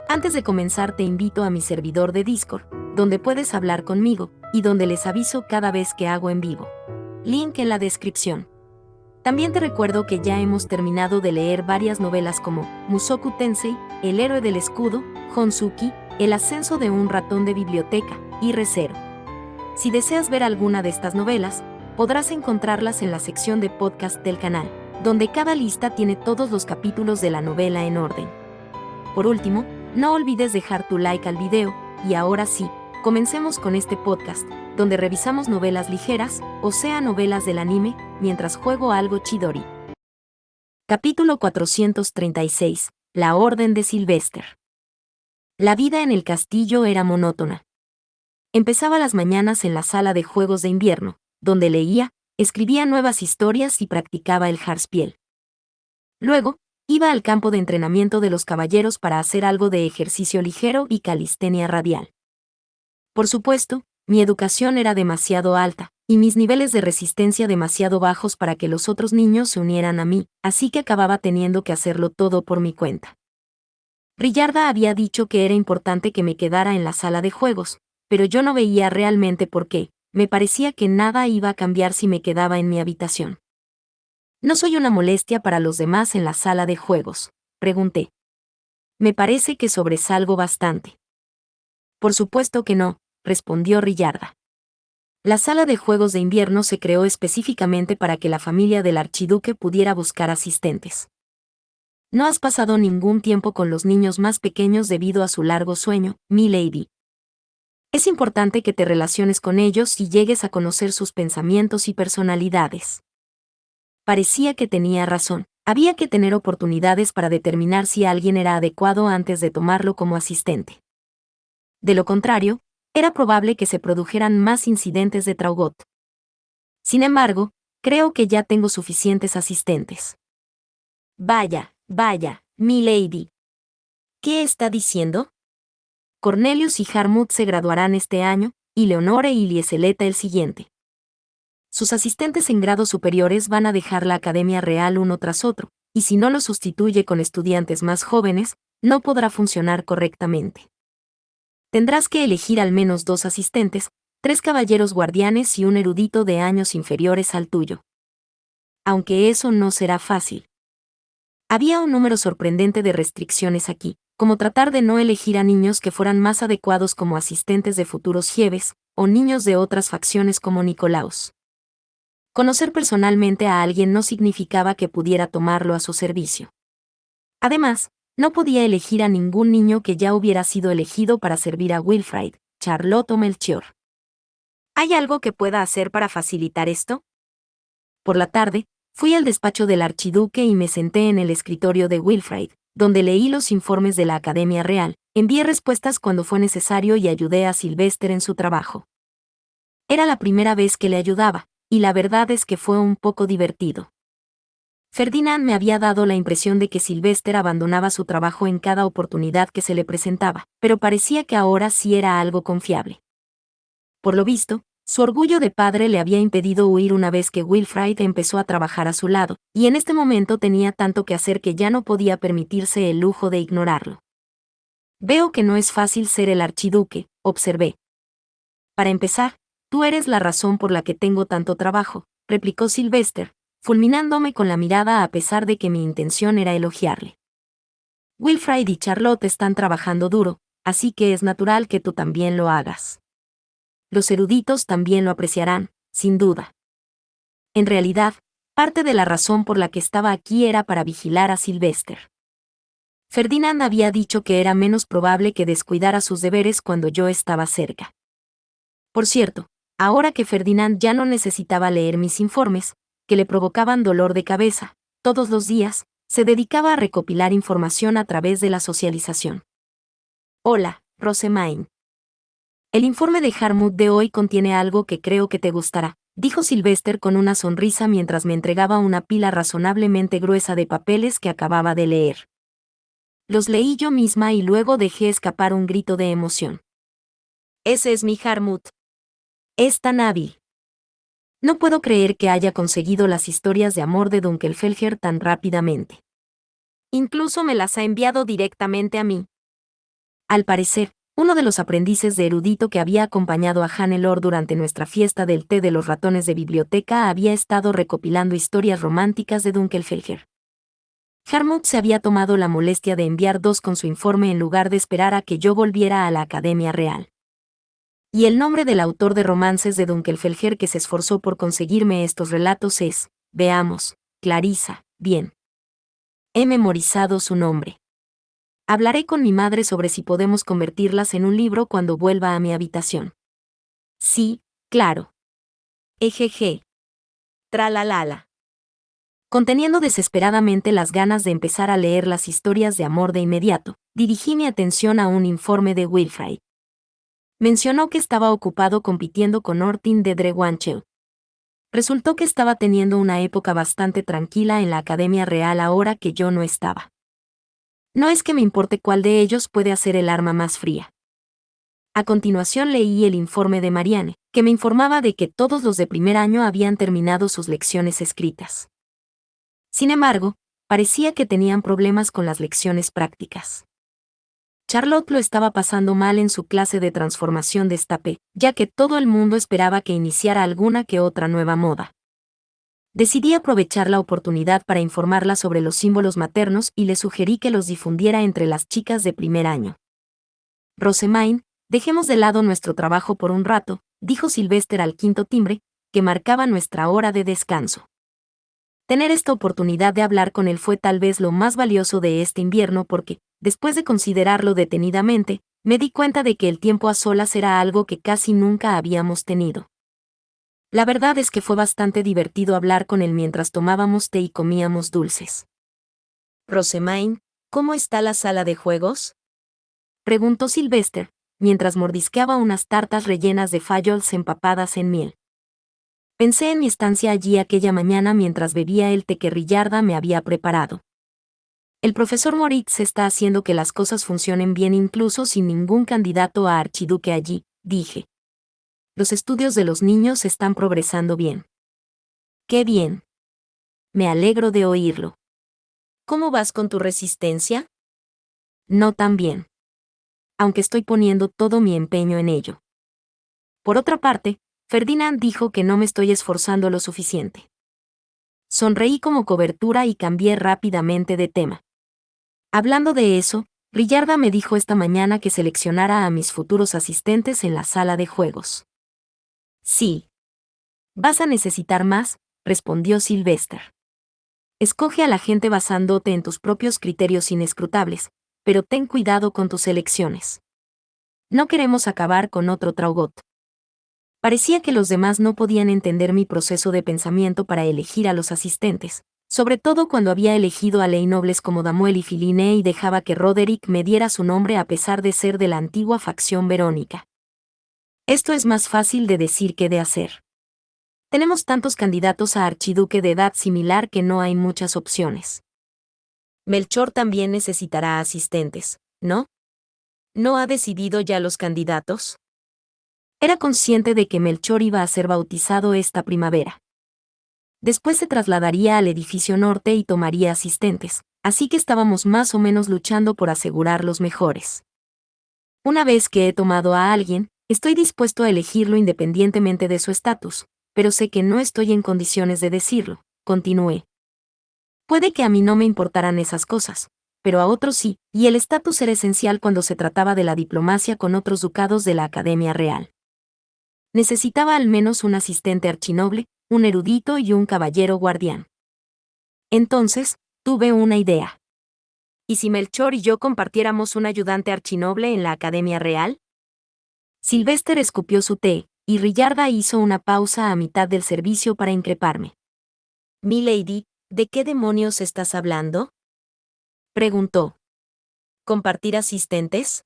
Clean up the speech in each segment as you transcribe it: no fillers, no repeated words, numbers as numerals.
Antes de comenzar te invito a mi servidor de Discord, donde puedes hablar conmigo, y donde les aviso cada vez que hago en vivo. Link en la descripción. También te recuerdo que ya hemos terminado de leer varias novelas como Mushoku Tensei, El héroe del escudo, Honsuki, El ascenso de un ratón de biblioteca, y Re:Zero. Si deseas ver alguna de estas novelas, podrás encontrarlas en la sección de podcast del canal, donde cada lista tiene todos los capítulos de la novela en orden. Por último, no olvides dejar tu like al video, y ahora sí, comencemos con este podcast, donde revisamos novelas ligeras, o sea novelas del anime, mientras juego algo chidori. Capítulo 436, La Orden de Sylvester. La vida en el castillo era monótona. Empezaba las mañanas en la sala de juegos de invierno, donde leía, escribía nuevas historias y practicaba el Haarspiel. Luego, iba al campo de entrenamiento de los caballeros para hacer algo de ejercicio ligero y calistenia radial. Por supuesto, mi educación era demasiado alta, y mis niveles de resistencia demasiado bajos para que los otros niños se unieran a mí, así que acababa teniendo que hacerlo todo por mi cuenta. Rillarda había dicho que era importante que me quedara en la sala de juegos, pero yo no veía realmente por qué, me parecía que nada iba a cambiar si me quedaba en mi habitación. ¿No soy una molestia para los demás en la sala de juegos?, pregunté. Me parece que sobresalgo bastante. Por supuesto que no, respondió Rillarda. La sala de juegos de invierno se creó específicamente para que la familia del archiduque pudiera buscar asistentes. No has pasado ningún tiempo con los niños más pequeños debido a su largo sueño, milady. Es importante que te relaciones con ellos y llegues a conocer sus pensamientos y personalidades. Parecía que tenía razón. Había que tener oportunidades para determinar si alguien era adecuado antes de tomarlo como asistente. De lo contrario, era probable que se produjeran más incidentes de Traugot. Sin embargo, creo que ya tengo suficientes asistentes. Vaya, milady. ¿Qué está diciendo? Cornelius y Harmut se graduarán este año, y Leonore y Lieseleta el siguiente. Sus asistentes en grados superiores van a dejar la Academia Real uno tras otro, y si no lo sustituye con estudiantes más jóvenes, no podrá funcionar correctamente. Tendrás que elegir al menos 2 asistentes, 3 caballeros guardianes y un erudito de años inferiores al tuyo. Aunque eso no será fácil. Había un número sorprendente de restricciones aquí, como tratar de no elegir a niños que fueran más adecuados como asistentes de futuros jefes, o niños de otras facciones como Nicolaus. Conocer personalmente a alguien no significaba que pudiera tomarlo a su servicio. Además, no podía elegir a ningún niño que ya hubiera sido elegido para servir a Wilfrid, Charlotte o Melchior. ¿Hay algo que pueda hacer para facilitar esto? Por la tarde, fui al despacho del archiduque y me senté en el escritorio de Wilfrid, donde leí los informes de la Academia Real, envié respuestas cuando fue necesario y ayudé a Sylvester en su trabajo. Era la primera vez que le ayudaba, y la verdad es que fue un poco divertido. Ferdinand me había dado la impresión de que Sylvester abandonaba su trabajo en cada oportunidad que se le presentaba, pero parecía que ahora sí era algo confiable. Por lo visto, su orgullo de padre le había impedido huir una vez que Wilfrid empezó a trabajar a su lado, y en este momento tenía tanto que hacer que ya no podía permitirse el lujo de ignorarlo. Veo que no es fácil ser el archiduque, observé. Para empezar, tú eres la razón por la que tengo tanto trabajo, replicó Sylvester, fulminándome con la mirada a pesar de que mi intención era elogiarle. Wilfrid y Charlotte están trabajando duro, así que es natural que tú también lo hagas. Los eruditos también lo apreciarán, sin duda. En realidad, parte de la razón por la que estaba aquí era para vigilar a Sylvester. Ferdinand había dicho que era menos probable que descuidara sus deberes cuando yo estaba cerca. Por cierto, ahora que Ferdinand ya no necesitaba leer mis informes, que le provocaban dolor de cabeza, todos los días, se dedicaba a recopilar información a través de la socialización. Hola, Rosemaine. El informe de Harmut de hoy contiene algo que creo que te gustará, dijo Sylvester con una sonrisa mientras me entregaba una pila razonablemente gruesa de papeles que acababa de leer. Los leí yo misma y luego dejé escapar un grito de emoción. Ese es mi Harmut. Es tan hábil. No puedo creer que haya conseguido las historias de amor de Dunkelfelger tan rápidamente. Incluso me las ha enviado directamente a mí. Al parecer, uno de los aprendices de erudito que había acompañado a Hannelore durante nuestra fiesta del té de los ratones de biblioteca había estado recopilando historias románticas de Dunkelfelger. Harmut se había tomado la molestia de enviar 2 con su informe en lugar de esperar a que yo volviera a la Academia Real. Y el nombre del autor de romances de Dunkelfelger que se esforzó por conseguirme estos relatos es, veamos, Clarissa, bien. He memorizado su nombre. Hablaré con mi madre sobre si podemos convertirlas en un libro cuando vuelva a mi habitación. Sí, claro. Ejeje. Tralalala. Conteniendo desesperadamente las ganas de empezar a leer las historias de amor de inmediato, dirigí mi atención a un informe de Wilfrid. Mencionó que estaba ocupado compitiendo con Ortin de Drewanchel. Resultó que estaba teniendo una época bastante tranquila en la Academia Real ahora que yo no estaba. No es que me importe cuál de ellos puede hacer el arma más fría. A continuación leí el informe de Marianne, que me informaba de que todos los de primer año habían terminado sus lecciones escritas. Sin embargo, parecía que tenían problemas con las lecciones prácticas. Charlotte lo estaba pasando mal en su clase de transformación de estape, ya que todo el mundo esperaba que iniciara alguna que otra nueva moda. Decidí aprovechar la oportunidad para informarla sobre los símbolos maternos y le sugerí que los difundiera entre las chicas de primer año. Rosemaine, dejemos de lado nuestro trabajo por un rato, dijo Sylvester al quinto timbre, que marcaba nuestra hora de descanso. Tener esta oportunidad de hablar con él fue tal vez lo más valioso de este invierno porque, después de considerarlo detenidamente, me di cuenta de que el tiempo a solas era algo que casi nunca habíamos tenido. La verdad es que fue bastante divertido hablar con él mientras tomábamos té y comíamos dulces. Rosemaine, ¿cómo está la sala de juegos?, preguntó Sylvester, mientras mordisqueaba unas tartas rellenas de fayols empapadas en miel. Pensé en mi estancia allí aquella mañana mientras bebía el té que Rillarda me había preparado. El profesor Moritz está haciendo que las cosas funcionen bien incluso sin ningún candidato a archiduque allí, dije. Los estudios de los niños están progresando bien. ¡Qué bien! Me alegro de oírlo. ¿Cómo vas con tu resistencia? No tan bien. Aunque estoy poniendo todo mi empeño en ello. Por otra parte, Ferdinand dijo que no me estoy esforzando lo suficiente. Sonreí como cobertura y cambié rápidamente de tema. Hablando de eso, Rillarda me dijo esta mañana que seleccionara a mis futuros asistentes en la sala de juegos. Sí. Vas a necesitar más, respondió Sylvester. Escoge a la gente basándote en tus propios criterios inescrutables, pero ten cuidado con tus elecciones. No queremos acabar con otro Traugot. Parecía que los demás no podían entender mi proceso de pensamiento para elegir a los asistentes, sobre todo cuando había elegido a Leynobles como Damuel y Filine y dejaba que Roderick me diera su nombre a pesar de ser de la antigua facción Verónica. Esto es más fácil de decir que de hacer. Tenemos tantos candidatos a archiduque de edad similar que no hay muchas opciones. Melchor también necesitará asistentes, ¿no? ¿No ha decidido ya los candidatos? Era consciente de que Melchor iba a ser bautizado esta primavera. Después se trasladaría al edificio norte y tomaría asistentes, así que estábamos más o menos luchando por asegurar los mejores. Una vez que he tomado a alguien, estoy dispuesto a elegirlo independientemente de su estatus, pero sé que no estoy en condiciones de decirlo, continué. Puede que a mí no me importaran esas cosas, pero a otros sí, y el estatus era esencial cuando se trataba de la diplomacia con otros ducados de la Academia Real. Necesitaba al menos un asistente archinoble, un erudito y un caballero guardián. Entonces, tuve una idea. ¿Y si Melchor y yo compartiéramos un ayudante archinoble en la Academia Real? Sylvester escupió su té, y Rillarda hizo una pausa a mitad del servicio para increparme. «Milady, ¿de qué demonios estás hablando?», preguntó. ¿Compartir asistentes?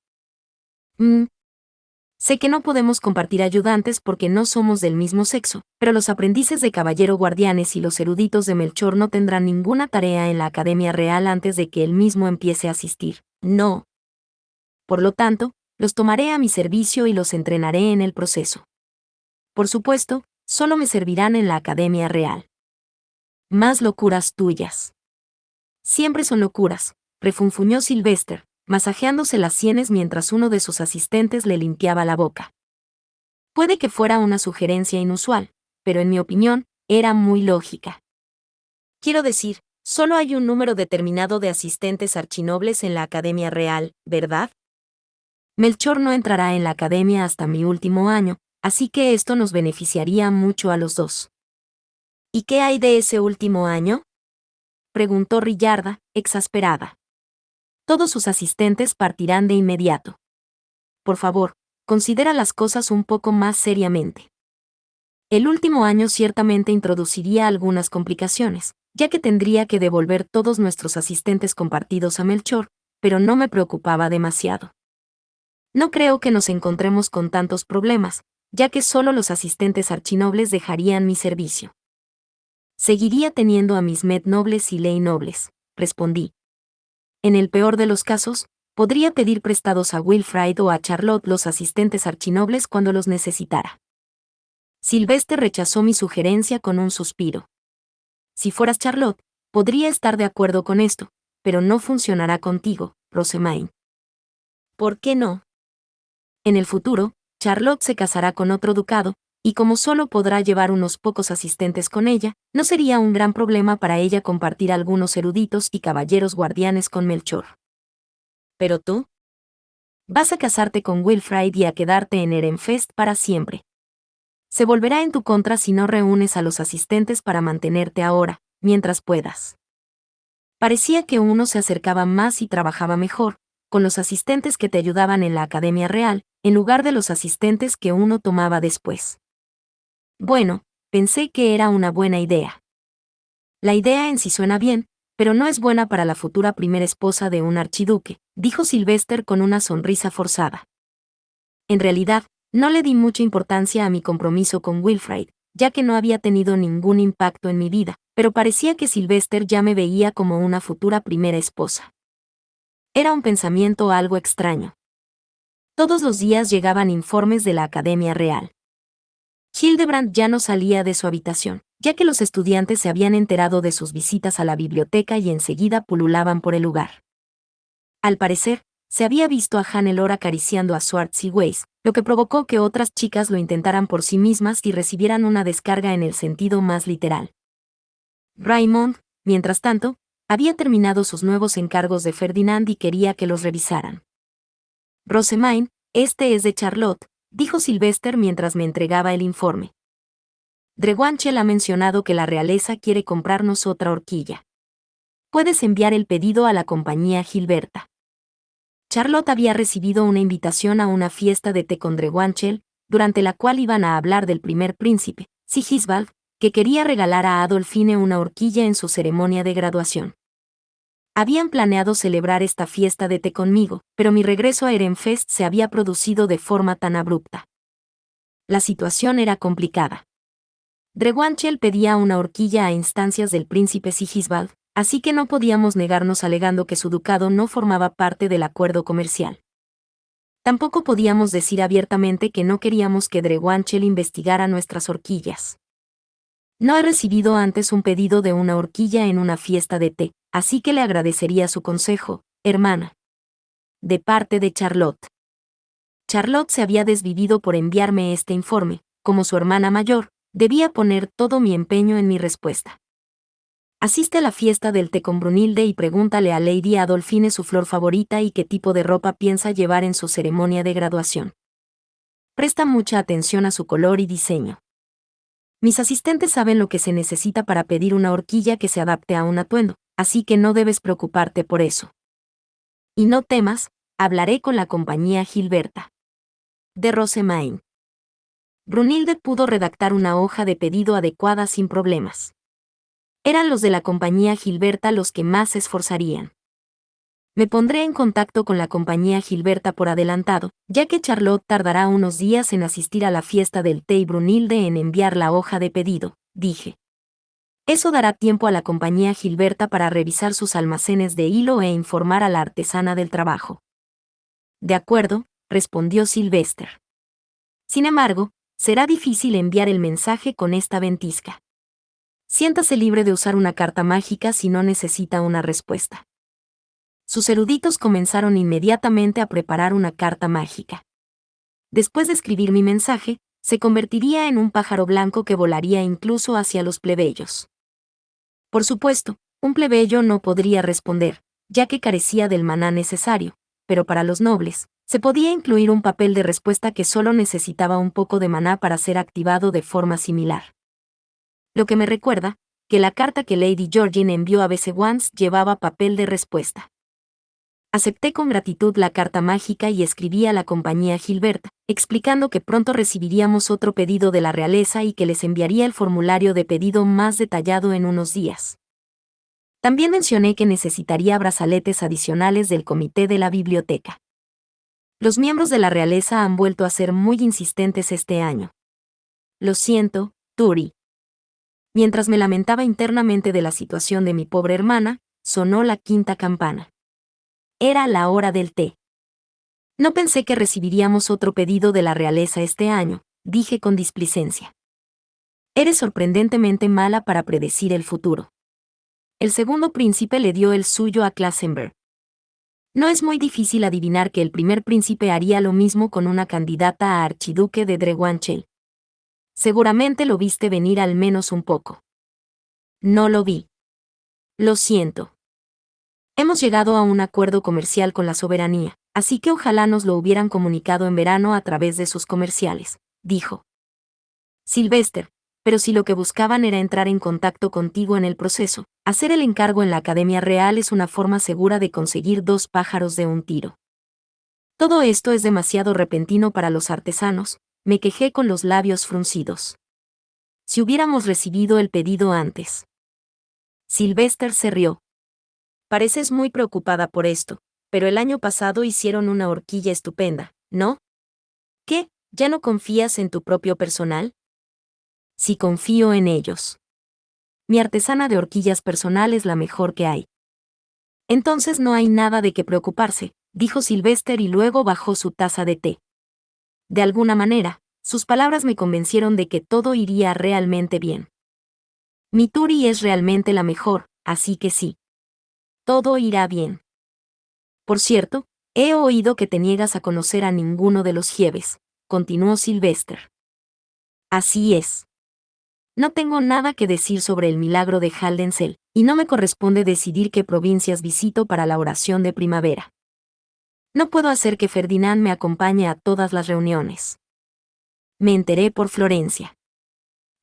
Sé que no podemos compartir ayudantes porque no somos del mismo sexo, pero los aprendices de caballero guardianes y los eruditos de Melchor no tendrán ninguna tarea en la Academia Real antes de que él mismo empiece a asistir. No. Por lo tanto, los tomaré a mi servicio y los entrenaré en el proceso. Por supuesto, solo me servirán en la Academia Real. Más locuras tuyas. Siempre son locuras, refunfuñó Sylvester, masajeándose las sienes mientras uno de sus asistentes le limpiaba la boca. Puede que fuera una sugerencia inusual, pero en mi opinión, era muy lógica. Quiero decir, solo hay un número determinado de asistentes archinobles en la Academia Real, ¿verdad? Melchor no entrará en la academia hasta mi último año, así que esto nos beneficiaría mucho a los dos. ¿Y qué hay de ese último año?, preguntó Rillarda, exasperada. Todos sus asistentes partirán de inmediato. Por favor, considera las cosas un poco más seriamente. El último año ciertamente introduciría algunas complicaciones, ya que tendría que devolver todos nuestros asistentes compartidos a Melchor, pero no me preocupaba demasiado. No creo que nos encontremos con tantos problemas, ya que solo los asistentes archinobles dejarían mi servicio. Seguiría teniendo a mis med nobles y ley nobles, respondí. En el peor de los casos, podría pedir prestados a Wilfrid o a Charlotte los asistentes archinobles cuando los necesitara. Sylvester rechazó mi sugerencia con un suspiro. Si fueras Charlotte, podría estar de acuerdo con esto, pero no funcionará contigo, Rosemaine. ¿Por qué no? En el futuro, Charlotte se casará con otro ducado, y como solo podrá llevar unos pocos asistentes con ella, no sería un gran problema para ella compartir algunos eruditos y caballeros guardianes con Melchor. ¿Pero tú? Vas a casarte con Wilfrid y a quedarte en Ehrenfest para siempre. Se volverá en tu contra si no reúnes a los asistentes para mantenerte ahora, mientras puedas. Parecía que uno se acercaba más y trabajaba mejor, con los asistentes que te ayudaban en la Academia Real, en lugar de los asistentes que uno tomaba después. Bueno, pensé que era una buena idea. La idea en sí suena bien, pero no es buena para la futura primera esposa de un archiduque, dijo Sylvester con una sonrisa forzada. En realidad, no le di mucha importancia a mi compromiso con Wilfrid, ya que no había tenido ningún impacto en mi vida, pero parecía que Sylvester ya me veía como una futura primera esposa. Era un pensamiento algo extraño. Todos los días llegaban informes de la Academia Real. Hildebrand ya no salía de su habitación, ya que los estudiantes se habían enterado de sus visitas a la biblioteca y enseguida pululaban por el lugar. Al parecer, se había visto a Hannelore acariciando a Swartz y Weiss, lo que provocó que otras chicas lo intentaran por sí mismas y recibieran una descarga en el sentido más literal. Raymond, mientras tanto, había terminado sus nuevos encargos de Ferdinand y quería que los revisaran. Rosemaine, este es de Charlotte, dijo Sylvester mientras me entregaba el informe. Drewanchel ha mencionado que la realeza quiere comprarnos otra horquilla. Puedes enviar el pedido a la compañía Gilberta. Charlotte había recibido una invitación a una fiesta de té con Drewanchel, durante la cual iban a hablar del primer príncipe, Sigisbald, que quería regalar a Adolfine una horquilla en su ceremonia de graduación. Habían planeado celebrar esta fiesta de té conmigo, pero mi regreso a Ehrenfest se había producido de forma tan abrupta. La situación era complicada. Drewanchel pedía una horquilla a instancias del príncipe Sigisbald, así que no podíamos negarnos alegando que su ducado no formaba parte del acuerdo comercial. Tampoco podíamos decir abiertamente que no queríamos que Drewanchel investigara nuestras horquillas. No he recibido antes un pedido de una horquilla en una fiesta de té, así que le agradecería su consejo, hermana. De parte de Charlotte. Charlotte se había desvivido por enviarme este informe. Como su hermana mayor, debía poner todo mi empeño en mi respuesta. Asiste a la fiesta del té con Brunilde y pregúntale a Lady Adolfine su flor favorita y qué tipo de ropa piensa llevar en su ceremonia de graduación. Presta mucha atención a su color y diseño. Mis asistentes saben lo que se necesita para pedir una horquilla que se adapte a un atuendo, así que no debes preocuparte por eso. Y no temas, hablaré con la compañía Gilberta. De Rosemaine. Brunilde pudo redactar una hoja de pedido adecuada sin problemas. Eran los de la compañía Gilberta los que más se esforzarían. Me pondré en contacto con la compañía Gilberta por adelantado, ya que Charlotte tardará unos días en asistir a la fiesta del té y Brunilde en enviar la hoja de pedido, dije. Eso dará tiempo a la compañía Gilberta para revisar sus almacenes de hilo e informar a la artesana del trabajo. De acuerdo, respondió Sylvester. Sin embargo, será difícil enviar el mensaje con esta ventisca. Siéntase libre de usar una carta mágica si no necesita una respuesta. Sus eruditos comenzaron inmediatamente a preparar una carta mágica. Después de escribir mi mensaje, se convertiría en un pájaro blanco que volaría incluso hacia los plebeyos. Por supuesto, un plebeyo no podría responder, ya que carecía del maná necesario, pero para los nobles, se podía incluir un papel de respuesta que solo necesitaba un poco de maná para ser activado de forma similar. Lo que me recuerda que la carta que Lady Georgina envió a Besewans llevaba papel de respuesta. Acepté con gratitud la carta mágica y escribí a la compañía Gilbert, explicando que pronto recibiríamos otro pedido de la realeza y que les enviaría el formulario de pedido más detallado en unos días. También mencioné que necesitaría brazaletes adicionales del comité de la biblioteca. Los miembros de la realeza han vuelto a ser muy insistentes este año. Lo siento, Turi. Mientras me lamentaba internamente de la situación de mi pobre hermana, sonó la quinta campana. Era la hora del té. No pensé que recibiríamos otro pedido de la realeza este año, dije con displicencia. Eres sorprendentemente mala para predecir el futuro. El segundo príncipe le dio el suyo a Klassenberg. No es muy difícil adivinar que el primer príncipe haría lo mismo con una candidata a archiduque de Drewanchel. Seguramente lo viste venir al menos un poco. No lo vi. Lo siento. Hemos llegado a un acuerdo comercial con la soberanía, así que ojalá nos lo hubieran comunicado en verano a través de sus comerciales, dijo Sylvester, pero si lo que buscaban era entrar en contacto contigo en el proceso, hacer el encargo en la Academia Real es una forma segura de conseguir 2 pájaros de un tiro. Todo esto es demasiado repentino para los artesanos, me quejé con los labios fruncidos. Si hubiéramos recibido el pedido antes. Sylvester se rió. Pareces muy preocupada por esto, pero el año pasado hicieron una horquilla estupenda, ¿no? ¿Qué? ¿Ya no confías en tu propio personal? Sí confío en ellos. Mi artesana de horquillas personal es la mejor que hay. Entonces no hay nada de qué preocuparse, dijo Sylvester y luego bajó su taza de té. De alguna manera, sus palabras me convencieron de que todo iría realmente bien. Mi Turi es realmente la mejor, así que sí. Todo irá bien. Por cierto, he oído que te niegas a conocer a ninguno de los Gieves, continuó Sylvester. Así es. No tengo nada que decir sobre el milagro de Haldensel, y no me corresponde decidir qué provincias visito para la oración de primavera. No puedo hacer que Ferdinand me acompañe a todas las reuniones. Me enteré por Florencia.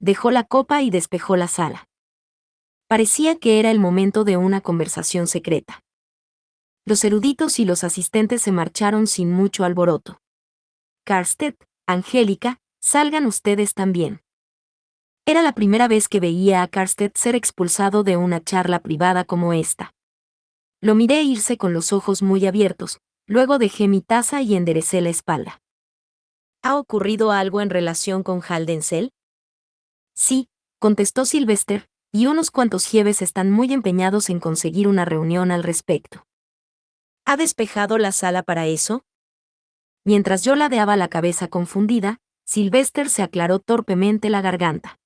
Dejó la copa y despejó la sala. Parecía que era el momento de una conversación secreta. Los eruditos y los asistentes se marcharon sin mucho alboroto. Karstedt, Angélica, salgan ustedes también. Era la primera vez que veía a Karstedt ser expulsado de una charla privada como esta. Lo miré irse con los ojos muy abiertos, luego dejé mi taza y enderecé la espalda. ¿Ha ocurrido algo en relación con Haldensel? Sí, contestó Sylvester, y unos cuantos Gieves están muy empeñados en conseguir una reunión al respecto. ¿Ha despejado la sala para eso? Mientras yo ladeaba la cabeza confundida, Sylvester se aclaró torpemente la garganta.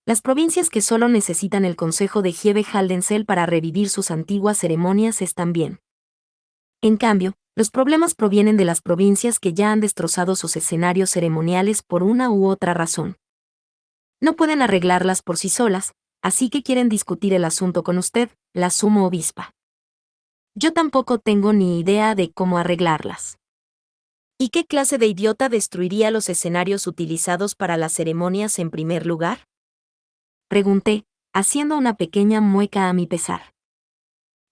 Las provincias que solo necesitan el consejo de Gieve Haldensel para revivir sus antiguas ceremonias están bien. En cambio, los problemas provienen de las provincias que ya han destrozado sus escenarios ceremoniales por una u otra razón. No pueden arreglarlas por sí solas, así que quieren discutir el asunto con usted, la sumo obispa. Yo tampoco tengo ni idea de cómo arreglarlas. ¿Y qué clase de idiota destruiría los escenarios utilizados para las ceremonias en primer lugar? Pregunté, haciendo una pequeña mueca a mi pesar.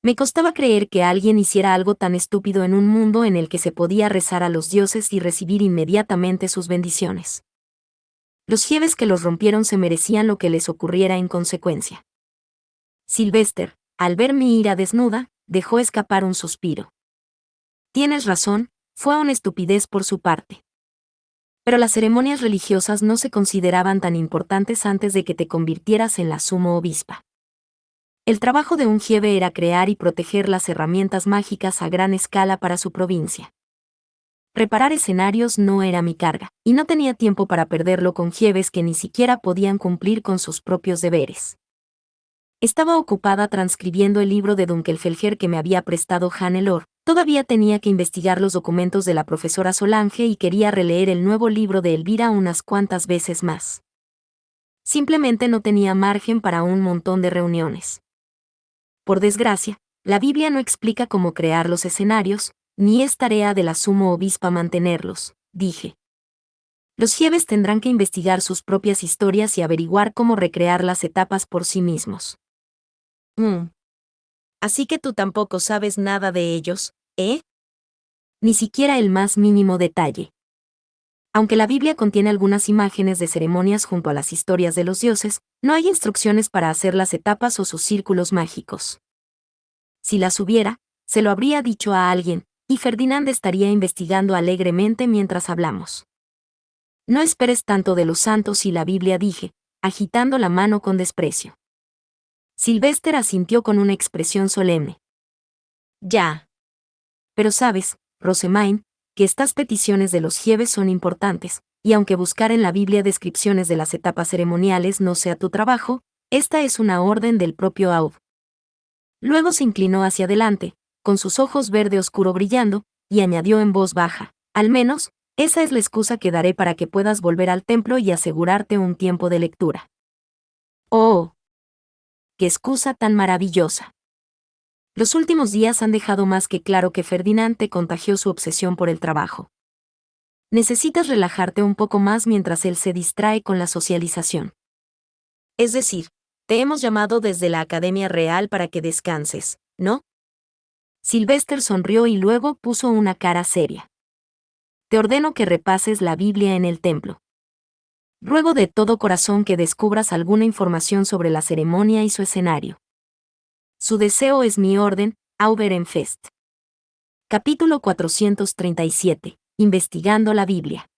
Me costaba creer que alguien hiciera algo tan estúpido en un mundo en el que se podía rezar a los dioses y recibir inmediatamente sus bendiciones. Los Gieves que los rompieron se merecían lo que les ocurriera en consecuencia. Sylvester, al ver mi ira desnuda, dejó escapar un suspiro. Tienes razón, fue una estupidez por su parte. Pero las ceremonias religiosas no se consideraban tan importantes antes de que te convirtieras en la sumo obispa. El trabajo de un Gieve era crear y proteger las herramientas mágicas a gran escala para su provincia. Reparar escenarios no era mi carga, y no tenía tiempo para perderlo con Gieves que ni siquiera podían cumplir con sus propios deberes. Estaba ocupada transcribiendo el libro de Dunkelfelger que me había prestado Hannelore. Todavía tenía que investigar los documentos de la profesora Solange y quería releer el nuevo libro de Elvira unas cuantas veces más. Simplemente no tenía margen para un montón de reuniones. Por desgracia, la Biblia no explica cómo crear los escenarios, ni es tarea de la sumo obispa mantenerlos, dije. Los Gieves tendrán que investigar sus propias historias y averiguar cómo recrear las etapas por sí mismos. Así que tú tampoco sabes nada de ellos, ¿eh? Ni siquiera el más mínimo detalle. Aunque la Biblia contiene algunas imágenes de ceremonias junto a las historias de los dioses, no hay instrucciones para hacer las etapas o sus círculos mágicos. Si las hubiera, se lo habría dicho a alguien, y Ferdinand estaría investigando alegremente mientras hablamos. No esperes tanto de los santos y la Biblia, dije, agitando la mano con desprecio. Sylvester asintió con una expresión solemne. Ya. Pero sabes, Rosemain, que estas peticiones de los Gieves son importantes, y aunque buscar en la Biblia descripciones de las etapas ceremoniales no sea tu trabajo, esta es una orden del propio Aub. Luego se inclinó hacia adelante, con sus ojos verde oscuro brillando, y añadió en voz baja, al menos, esa es la excusa que daré para que puedas volver al templo y asegurarte un tiempo de lectura. ¡Oh! ¡Qué excusa tan maravillosa! Los últimos días han dejado más que claro que Ferdinand te contagió su obsesión por el trabajo. Necesitas relajarte un poco más mientras él se distrae con la socialización. Es decir, te hemos llamado desde la Academia Real para que descanses, ¿no? Sylvester sonrió y luego puso una cara seria. Te ordeno que repases la Biblia en el templo. Ruego de todo corazón que descubras alguna información sobre la ceremonia y su escenario. Su deseo es mi orden, Auberenfest. Capítulo 437. Investigando la Biblia.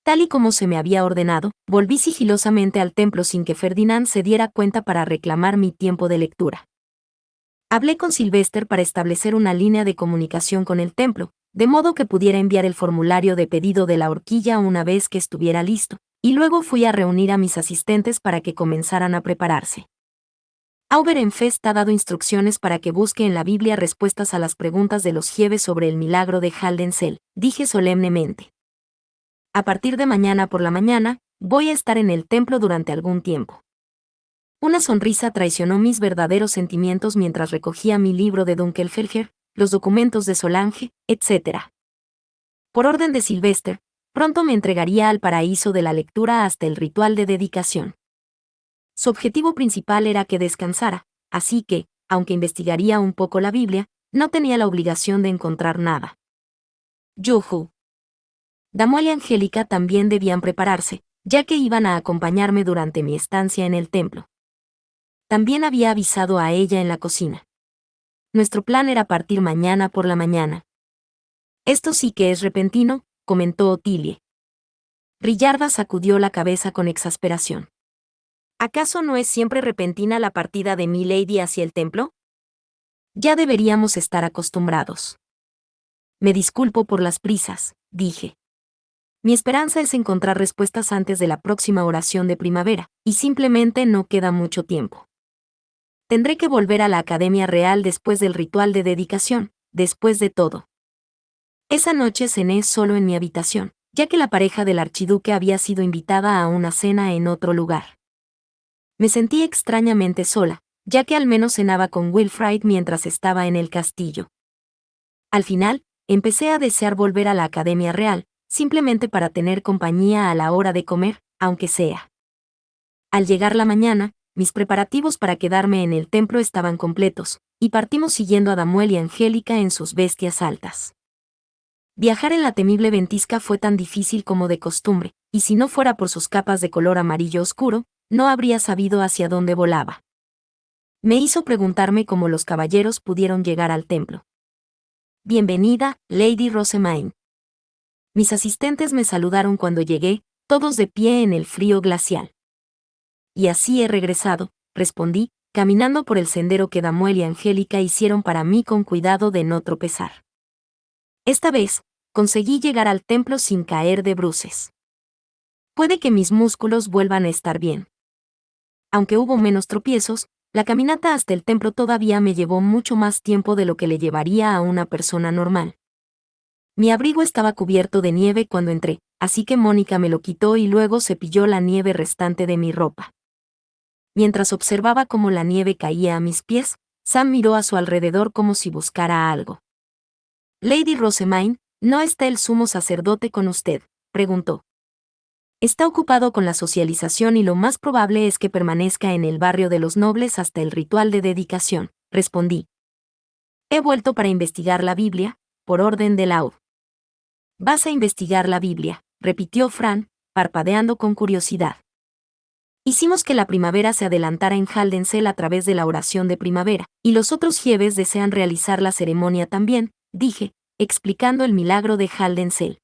Tal y como se me había ordenado, volví sigilosamente al templo sin que Ferdinand se diera cuenta para reclamar mi tiempo de lectura. Hablé con Sylvester para establecer una línea de comunicación con el templo, de modo que pudiera enviar el formulario de pedido de la horquilla una vez que estuviera listo, y luego fui a reunir a mis asistentes para que comenzaran a prepararse. Auberenfest ha dado instrucciones para que busque en la Biblia respuestas a las preguntas de los Gieves sobre el milagro de Haldensel, dije solemnemente. A partir de mañana por la mañana, voy a estar en el templo durante algún tiempo. Una sonrisa traicionó mis verdaderos sentimientos mientras recogía mi libro de Dunkelfelger, los documentos de Solange, etc. Por orden de Sylvester, pronto me entregaría al paraíso de la lectura hasta el ritual de dedicación. Su objetivo principal era que descansara, así que, aunque investigaría un poco la Biblia, no tenía la obligación de encontrar nada. Yuhu. Damuel y Angélica también debían prepararse, ya que iban a acompañarme durante mi estancia en el templo. También había avisado a ella en la cocina. Nuestro plan era partir mañana por la mañana. Esto sí que es repentino, comentó Otilie. Rillarda sacudió la cabeza con exasperación. ¿Acaso no es siempre repentina la partida de Milady hacia el templo? Ya deberíamos estar acostumbrados. Me disculpo por las prisas, dije. Mi esperanza es encontrar respuestas antes de la próxima oración de primavera, y simplemente no queda mucho tiempo. Tendré que volver a la Academia Real después del ritual de dedicación, después de todo. Esa noche cené solo en mi habitación, ya que la pareja del archiduque había sido invitada a una cena en otro lugar. Me sentí extrañamente sola, ya que al menos cenaba con Wilfrid mientras estaba en el castillo. Al final, empecé a desear volver a la Academia Real, simplemente para tener compañía a la hora de comer, aunque sea. Al llegar la mañana, mis preparativos para quedarme en el templo estaban completos, y partimos siguiendo a Damuel y Angélica en sus bestias altas. Viajar en la temible ventisca fue tan difícil como de costumbre, y si no fuera por sus capas de color amarillo oscuro, no habría sabido hacia dónde volaba. Me hizo preguntarme cómo los caballeros pudieron llegar al templo. Bienvenida, Lady Rosemain. Mis asistentes me saludaron cuando llegué, todos de pie en el frío glacial. Y así he regresado, respondí, caminando por el sendero que Damuel y Angélica hicieron para mí con cuidado de no tropezar. Esta vez, conseguí llegar al templo sin caer de bruces. Puede que mis músculos vuelvan a estar bien. Aunque hubo menos tropiezos, La caminata hasta el templo todavía me llevó mucho más tiempo de lo que le llevaría a una persona normal. Mi abrigo estaba cubierto de nieve cuando entré, así que Mónica me lo quitó y luego cepilló la nieve restante de mi ropa. Mientras observaba cómo la nieve caía a mis pies, Sam miró a su alrededor como si buscara algo. «Lady Rosamine, ¿no está el sumo sacerdote con usted?», preguntó. «Está ocupado con la socialización y lo más probable es que permanezca en el barrio de los nobles hasta el ritual de dedicación», respondí. «He vuelto para investigar la Biblia, por orden de Laud». «¿Vas a investigar la Biblia?», repitió Fran, parpadeando con curiosidad. Hicimos que la primavera se adelantara en Haldensel a través de la oración de primavera, y los otros Jieves desean realizar la ceremonia también, dije, explicando el milagro de Haldensel.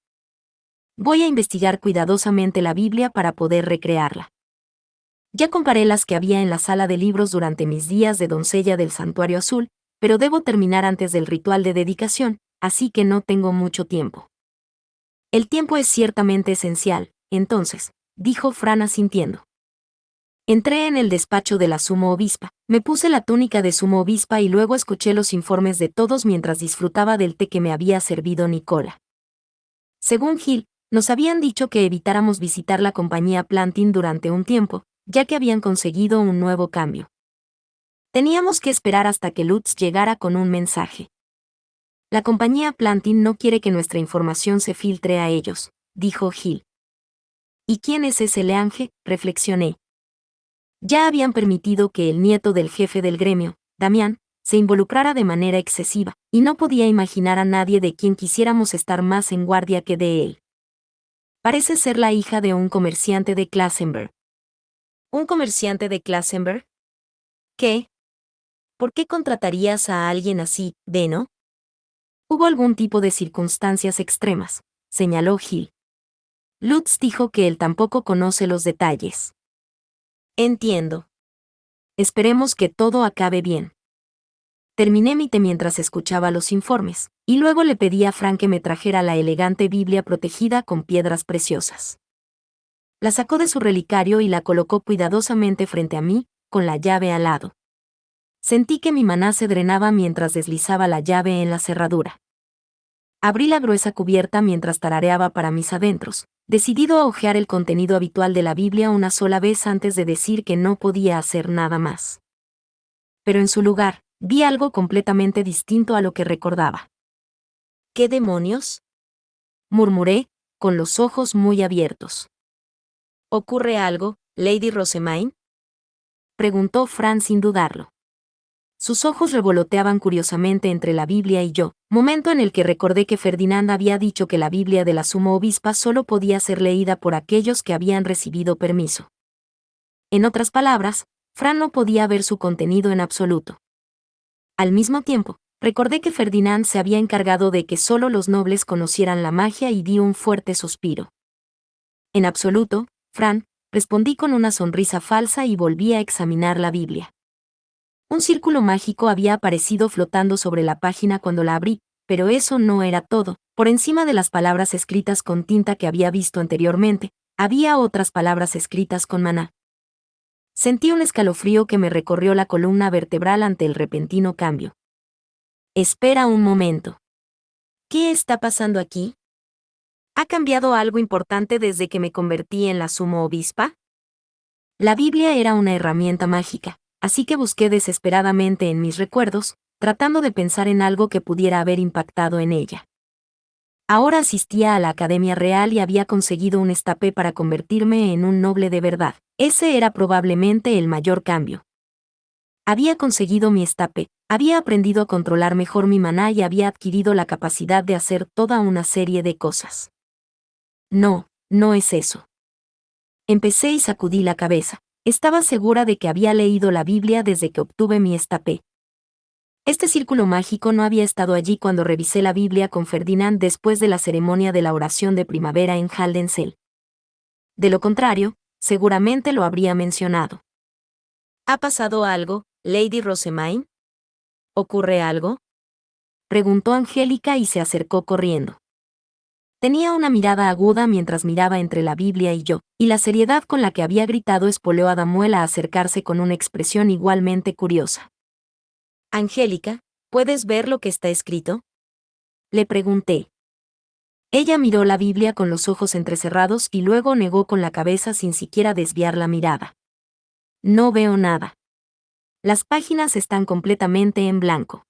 Voy a investigar cuidadosamente la Biblia para poder recrearla. Ya comparé las que había en la sala de libros durante mis días de doncella del Santuario Azul, pero debo terminar antes del ritual de dedicación, así que no tengo mucho tiempo. El tiempo es ciertamente esencial, entonces, dijo Fran asintiendo. Entré en el despacho de la sumo obispa, me puse la túnica de sumo obispa y luego escuché los informes de todos mientras disfrutaba del té que me había servido Nicola. Según Hill, nos habían dicho que evitáramos visitar la compañía Plantin durante un tiempo, ya que habían conseguido un nuevo cambio. Teníamos que esperar hasta que Lutz llegara con un mensaje. La compañía Plantin no quiere que nuestra información se filtre a ellos, dijo Hill. ¿Y quién es ese Leange?, reflexioné. Ya habían permitido que el nieto del jefe del gremio, Damián, se involucrara de manera excesiva, y no podía imaginar a nadie de quien quisiéramos estar más en guardia que de él. Parece ser la hija de un comerciante de Klassenberg. ¿Un comerciante de Klassenberg? ¿Qué? ¿Por qué contratarías a alguien así, Beno? Hubo algún tipo de circunstancias extremas, señaló Hill. Lutz dijo que él tampoco conoce los detalles. Entiendo. Esperemos que todo acabe bien. Terminé mi té mientras escuchaba los informes, y luego le pedí a Frank que me trajera la elegante Biblia protegida con piedras preciosas. La sacó de su relicario y la colocó cuidadosamente frente a mí, con la llave al lado. Sentí que mi maná se drenaba mientras deslizaba la llave en la cerradura. Abrí la gruesa cubierta mientras tarareaba para mis adentros, decidido a hojear el contenido habitual de la Biblia una sola vez antes de decir que no podía hacer nada más. Pero en su lugar, vi algo completamente distinto a lo que recordaba. ¿Qué demonios?, murmuré, con los ojos muy abiertos. ¿Ocurre algo, Lady Rosamine?, preguntó Fran sin dudarlo. Sus ojos revoloteaban curiosamente entre la Biblia y yo, momento en el que recordé que Ferdinand había dicho que la Biblia de la sumo obispa solo podía ser leída por aquellos que habían recibido permiso. En otras palabras, Fran no podía ver su contenido en absoluto. Al mismo tiempo, recordé que Ferdinand se había encargado de que solo los nobles conocieran la magia y di un fuerte suspiro. En absoluto, Fran, respondí con una sonrisa falsa y volví a examinar la Biblia. Un círculo mágico había aparecido flotando sobre la página cuando la abrí, pero eso no era todo. Por encima de las palabras escritas con tinta que había visto anteriormente, había otras palabras escritas con maná. Sentí un escalofrío que me recorrió la columna vertebral ante el repentino cambio. Espera un momento. ¿Qué está pasando aquí? ¿Ha cambiado algo importante desde que me convertí en la sumo obispa? La Biblia era una herramienta mágica, así que busqué desesperadamente en mis recuerdos, tratando de pensar en algo que pudiera haber impactado en ella. Ahora asistía a la Academia Real y había conseguido un estapé para convertirme en un noble de verdad. Ese era probablemente el mayor cambio. Había conseguido mi estapé, había aprendido a controlar mejor mi maná y había adquirido la capacidad de hacer toda una serie de cosas. No, no es eso. Empecé y sacudí la cabeza. Estaba segura de que había leído la Biblia desde que obtuve mi estapé. Este círculo mágico no había estado allí cuando revisé la Biblia con Ferdinand después de la ceremonia de la oración de primavera en Haldensel. De lo contrario, seguramente lo habría mencionado. ¿Ha pasado algo, Lady Rosamine? ¿Ocurre algo?, preguntó Angélica y se acercó corriendo. Tenía una mirada aguda mientras miraba entre la Biblia y yo, y la seriedad con la que había gritado espoleó a Damuel a acercarse con una expresión igualmente curiosa. «Angélica, ¿puedes ver lo que está escrito?», le pregunté. Ella miró la Biblia con los ojos entrecerrados y luego negó con la cabeza sin siquiera desviar la mirada. «No veo nada. Las páginas están completamente en blanco».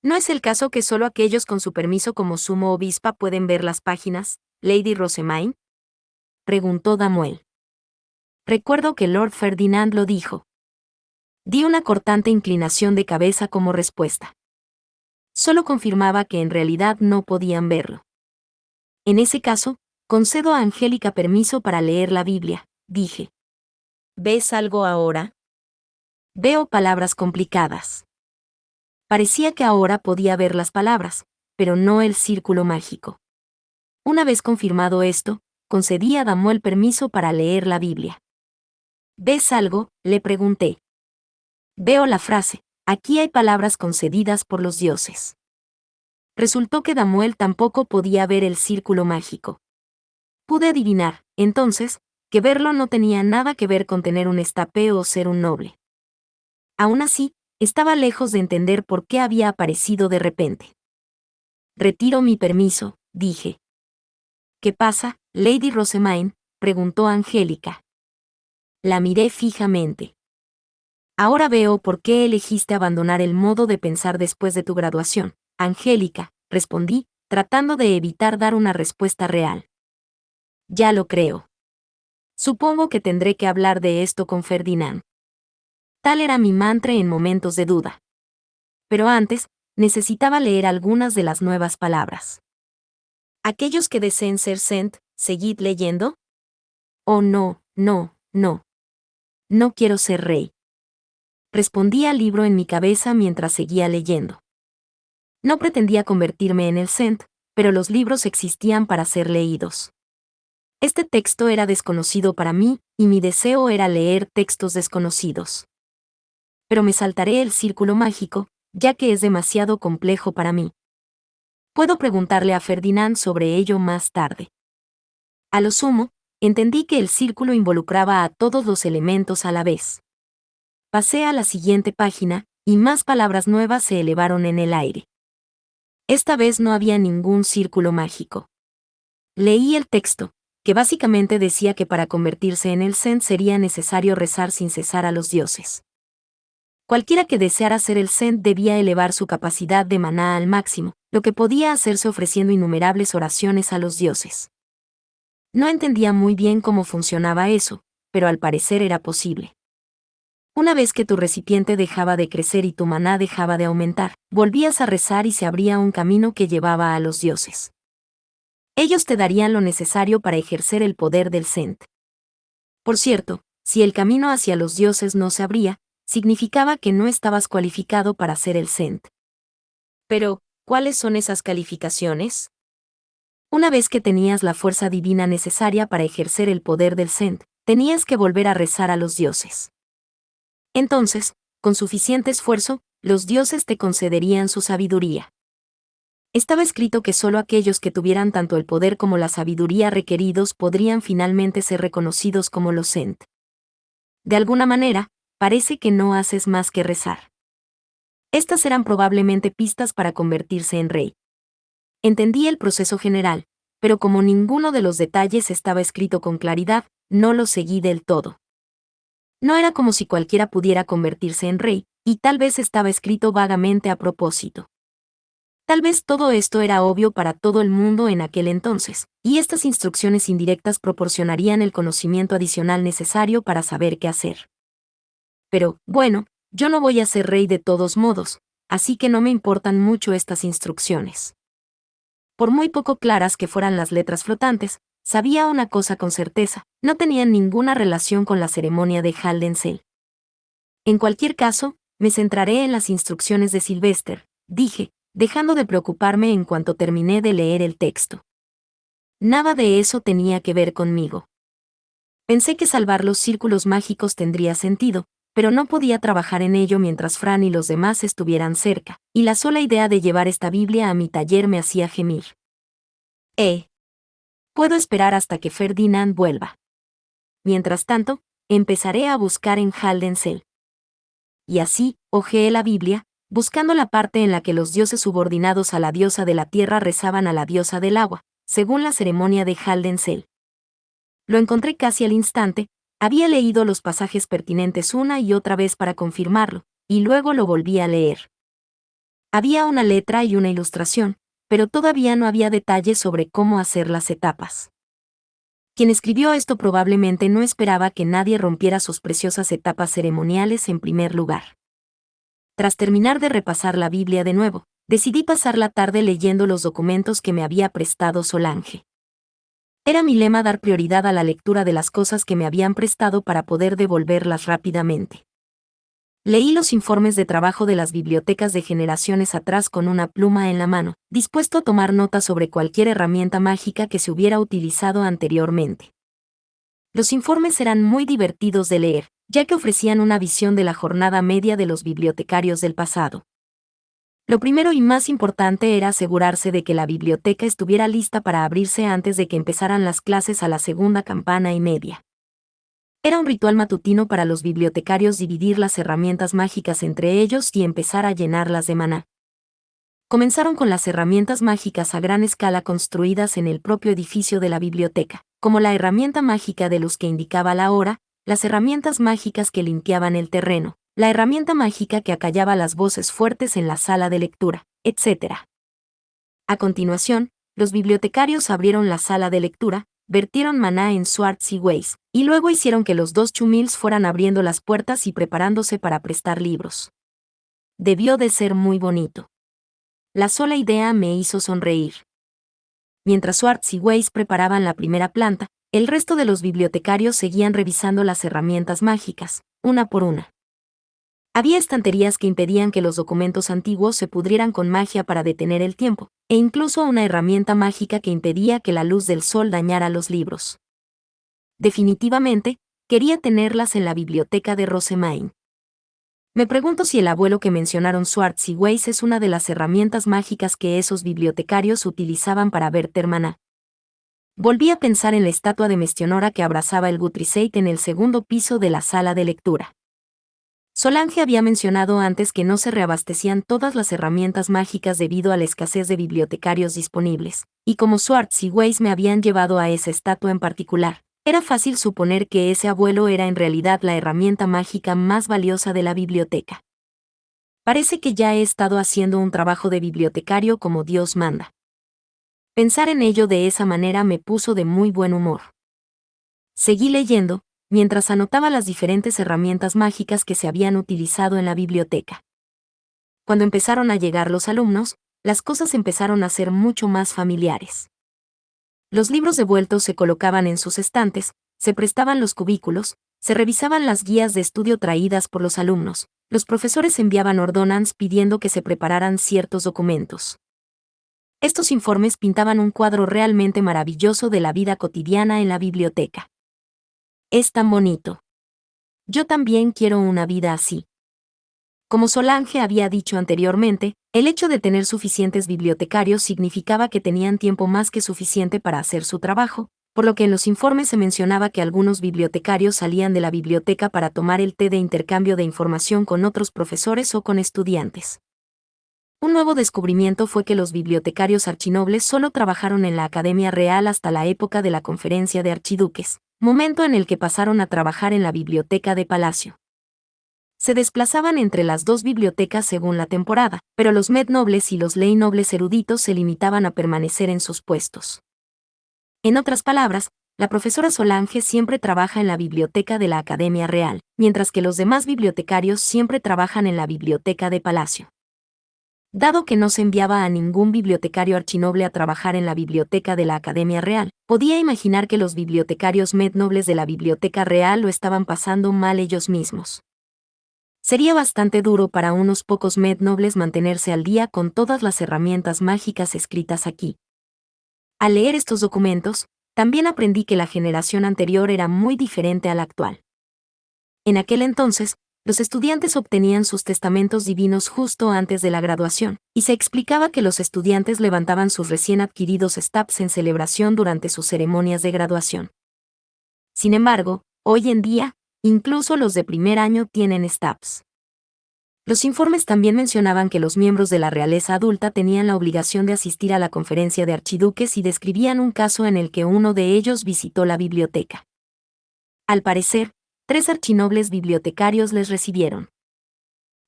¿No es el caso que solo aquellos con su permiso como sumo obispa pueden ver las páginas, Lady Rosemaine?, preguntó Damuel. Recuerdo que Lord Ferdinand lo dijo. Di una cortante inclinación de cabeza como respuesta. Solo confirmaba que en realidad no podían verlo. En ese caso, concedo a Angélica permiso para leer la Biblia, dije. ¿Ves algo ahora? Veo palabras complicadas. Parecía que ahora podía ver las palabras, pero no el círculo mágico. Una vez confirmado esto, concedí a Damuel permiso para leer la Biblia. ¿Ves algo?, le pregunté. Veo la frase, aquí hay palabras concedidas por los dioses. Resultó que Damuel tampoco podía ver el círculo mágico. Pude adivinar, entonces, que verlo no tenía nada que ver con tener un estape o ser un noble. Aún así, estaba lejos de entender por qué había aparecido de repente. Retiro mi permiso, dije. ¿Qué pasa, Lady Rosemaine?, preguntó Angélica. La miré fijamente. Ahora veo por qué elegiste abandonar el modo de pensar después de tu graduación, Angélica, respondí, tratando de evitar dar una respuesta real. Ya lo creo. Supongo que tendré que hablar de esto con Ferdinand. Tal era mi mantra en momentos de duda. Pero antes, necesitaba leer algunas de las nuevas palabras. Aquellos que deseen ser Sent, ¿seguid leyendo? Oh no, no, no. No quiero ser rey. Respondí al libro en mi cabeza mientras seguía leyendo. No pretendía convertirme en el Sent, pero los libros existían para ser leídos. Este texto era desconocido para mí, y mi deseo era leer textos desconocidos. Pero me saltaré el círculo mágico, ya que es demasiado complejo para mí. Puedo preguntarle a Ferdinand sobre ello más tarde. A lo sumo, entendí que el círculo involucraba a todos los elementos a la vez. Pasé a la siguiente página, y más palabras nuevas se elevaron en el aire. Esta vez no había ningún círculo mágico. Leí el texto, que básicamente decía que para convertirse en el Sent sería necesario rezar sin cesar a los dioses. Cualquiera que deseara ser el Sent debía elevar su capacidad de maná al máximo, lo que podía hacerse ofreciendo innumerables oraciones a los dioses. No entendía muy bien cómo funcionaba eso, pero al parecer era posible. Una vez que tu recipiente dejaba de crecer y tu maná dejaba de aumentar, volvías a rezar y se abría un camino que llevaba a los dioses. Ellos te darían lo necesario para ejercer el poder del Sent. Por cierto, si el camino hacia los dioses no se abría, significaba que no estabas cualificado para ser el Sent. Pero, ¿cuáles son esas calificaciones? Una vez que tenías la fuerza divina necesaria para ejercer el poder del Sent, tenías que volver a rezar a los dioses. Entonces, con suficiente esfuerzo, los dioses te concederían su sabiduría. Estaba escrito que solo aquellos que tuvieran tanto el poder como la sabiduría requeridos podrían finalmente ser reconocidos como los Sent. De alguna manera, parece que no haces más que rezar. Estas eran probablemente pistas para convertirse en rey. Entendí el proceso general, pero como ninguno de los detalles estaba escrito con claridad, no lo seguí del todo. No era como si cualquiera pudiera convertirse en rey, y tal vez estaba escrito vagamente a propósito. Tal vez todo esto era obvio para todo el mundo en aquel entonces, y estas instrucciones indirectas proporcionarían el conocimiento adicional necesario para saber qué hacer. Pero, bueno, yo no voy a ser rey de todos modos, así que no me importan mucho estas instrucciones. Por muy poco claras que fueran las letras flotantes, sabía una cosa con certeza, no tenían ninguna relación con la ceremonia de Haldensel. En cualquier caso, me centraré en las instrucciones de Sylvester, dije, dejando de preocuparme en cuanto terminé de leer el texto. Nada de eso tenía que ver conmigo. Pensé que salvar los círculos mágicos tendría sentido, pero no podía trabajar en ello mientras Fran y los demás estuvieran cerca, y la sola idea de llevar esta Biblia a mi taller me hacía gemir. Eh. Puedo esperar hasta que Ferdinand vuelva. Mientras tanto, empezaré a buscar en Haldensel. Y así, hojeé la Biblia, buscando la parte en la que los dioses subordinados a la diosa de la tierra rezaban a la diosa del agua, según la ceremonia de Haldensel. Lo encontré casi al instante, había leído los pasajes pertinentes una y otra vez para confirmarlo, y luego lo volví a leer. Había una letra y una ilustración, pero todavía no había detalles sobre cómo hacer las etapas. Quien escribió esto probablemente no esperaba que nadie rompiera sus preciosas etapas ceremoniales en primer lugar. Tras terminar de repasar la Biblia de nuevo, decidí pasar la tarde leyendo los documentos que me había prestado Solange. Era mi lema dar prioridad a la lectura de las cosas que me habían prestado para poder devolverlas rápidamente. Leí los informes de trabajo de las bibliotecas de generaciones atrás con una pluma en la mano, dispuesto a tomar notas sobre cualquier herramienta mágica que se hubiera utilizado anteriormente. Los informes eran muy divertidos de leer, ya que ofrecían una visión de la jornada media de los bibliotecarios del pasado. Lo primero y más importante era asegurarse de que la biblioteca estuviera lista para abrirse antes de que empezaran las clases a la segunda campana y media. Era un ritual matutino para los bibliotecarios dividir las herramientas mágicas entre ellos y empezar a llenarlas de maná. Comenzaron con las herramientas mágicas a gran escala construidas en el propio edificio de la biblioteca, como la herramienta mágica de luz que indicaba la hora, las herramientas mágicas que limpiaban el terreno, la herramienta mágica que acallaba las voces fuertes en la sala de lectura, etc. A continuación, los bibliotecarios abrieron la sala de lectura, vertieron maná en Swartz y Weiss, y luego hicieron que los dos chumils fueran abriendo las puertas y preparándose para prestar libros. Debió de ser muy bonito. La sola idea me hizo sonreír. Mientras Swartz y Weiss preparaban la primera planta, el resto de los bibliotecarios seguían revisando las herramientas mágicas, una por una. Había estanterías que impedían que los documentos antiguos se pudrieran con magia para detener el tiempo, e incluso una herramienta mágica que impedía que la luz del sol dañara los libros. Definitivamente, quería tenerlas en la biblioteca de Rosemain. Me pregunto si el abuelo que mencionaron Swartz y Weiss es una de las herramientas mágicas que esos bibliotecarios utilizaban para verter maná. Volví a pensar en la estatua de Mestionora que abrazaba el Gutriseit en el segundo piso de la sala de lectura. Solange había mencionado antes que no se reabastecían todas las herramientas mágicas debido a la escasez de bibliotecarios disponibles, y como Swartz y Weiss me habían llevado a esa estatua en particular, era fácil suponer que ese abuelo era en realidad la herramienta mágica más valiosa de la biblioteca. Parece que ya he estado haciendo un trabajo de bibliotecario como Dios manda. Pensar en ello de esa manera me puso de muy buen humor. Seguí leyendo, mientras anotaba las diferentes herramientas mágicas que se habían utilizado en la biblioteca. Cuando empezaron a llegar los alumnos, las cosas empezaron a ser mucho más familiares. Los libros devueltos se colocaban en sus estantes, se prestaban los cubículos, se revisaban las guías de estudio traídas por los alumnos, los profesores enviaban ordonanzas pidiendo que se prepararan ciertos documentos. Estos informes pintaban un cuadro realmente maravilloso de la vida cotidiana en la biblioteca. Es tan bonito. Yo también quiero una vida así. Como Solange había dicho anteriormente, el hecho de tener suficientes bibliotecarios significaba que tenían tiempo más que suficiente para hacer su trabajo, por lo que en los informes se mencionaba que algunos bibliotecarios salían de la biblioteca para tomar el té de intercambio de información con otros profesores o con estudiantes. Un nuevo descubrimiento fue que los bibliotecarios archinobles solo trabajaron en la Academia Real hasta la época de la Conferencia de Archiduques, momento en el que pasaron a trabajar en la biblioteca de Palacio. Se desplazaban entre las dos bibliotecas según la temporada, pero los med nobles y los ley nobles eruditos se limitaban a permanecer en sus puestos. En otras palabras, la profesora Solange siempre trabaja en la biblioteca de la Academia Real, mientras que los demás bibliotecarios siempre trabajan en la biblioteca de Palacio. Dado que no se enviaba a ningún bibliotecario archinoble a trabajar en la biblioteca de la Academia Real, podía imaginar que los bibliotecarios med nobles de la Biblioteca Real lo estaban pasando mal ellos mismos. Sería bastante duro para unos pocos med nobles mantenerse al día con todas las herramientas mágicas escritas aquí. Al leer estos documentos, también aprendí que la generación anterior era muy diferente a la actual. En aquel entonces, Los estudiantes obtenían sus testamentos divinos justo antes de la graduación, y se explicaba que los estudiantes levantaban sus recién adquiridos STAPS en celebración durante sus ceremonias de graduación. Sin embargo, hoy en día, incluso los de primer año tienen STAPS. Los informes también mencionaban que los miembros de la realeza adulta tenían la obligación de asistir a la conferencia de archiduques y describían un caso en el que uno de ellos visitó la biblioteca. Al parecer, 3 archinobles bibliotecarios les recibieron.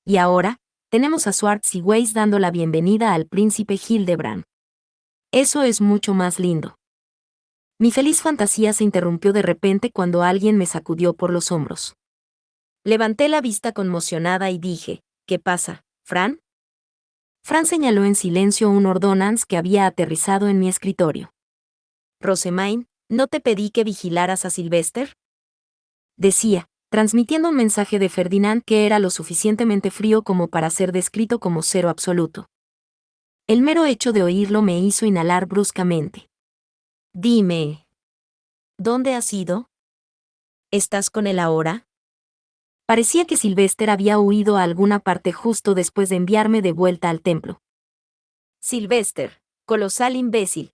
Y ahora, tenemos a Swartz y Weiss dando la bienvenida al príncipe Hildebrand. Eso es mucho más lindo. Mi feliz fantasía se interrumpió de repente cuando alguien me sacudió por los hombros. Levanté la vista conmocionada y dije, ¿qué pasa, Fran? Fran señaló en silencio un ordonance que había aterrizado en mi escritorio. Rosemaine, ¿no te pedí que vigilaras a Sylvester? Decía, transmitiendo un mensaje de Ferdinand que era lo suficientemente frío como para ser descrito como cero absoluto. El mero hecho de oírlo me hizo inhalar bruscamente. Dime, ¿dónde has ido? ¿Estás con él ahora? Parecía que Sylvester había huido a alguna parte justo después de enviarme de vuelta al templo. Sylvester, colosal imbécil.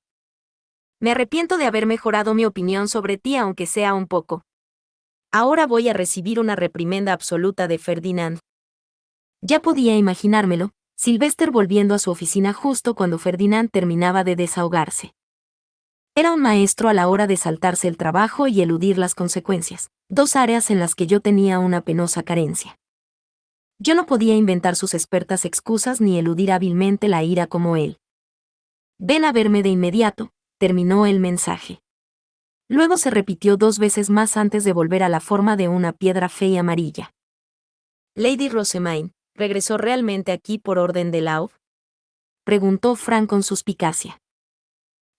Me arrepiento de haber mejorado mi opinión sobre ti aunque sea un poco. Ahora voy a recibir una reprimenda absoluta de Ferdinand. Ya podía imaginármelo, Sylvester volviendo a su oficina justo cuando Ferdinand terminaba de desahogarse. Era un maestro a la hora de saltarse el trabajo y eludir las consecuencias, 2 áreas en las que yo tenía una penosa carencia. Yo no podía inventar sus expertas excusas ni eludir hábilmente la ira como él. Ven a verme de inmediato, terminó el mensaje. Luego se repitió 2 veces más antes de volver a la forma de una piedra fea y amarilla. Lady Rosemaine, ¿regresó realmente aquí por orden de Laud? Preguntó Frank con suspicacia.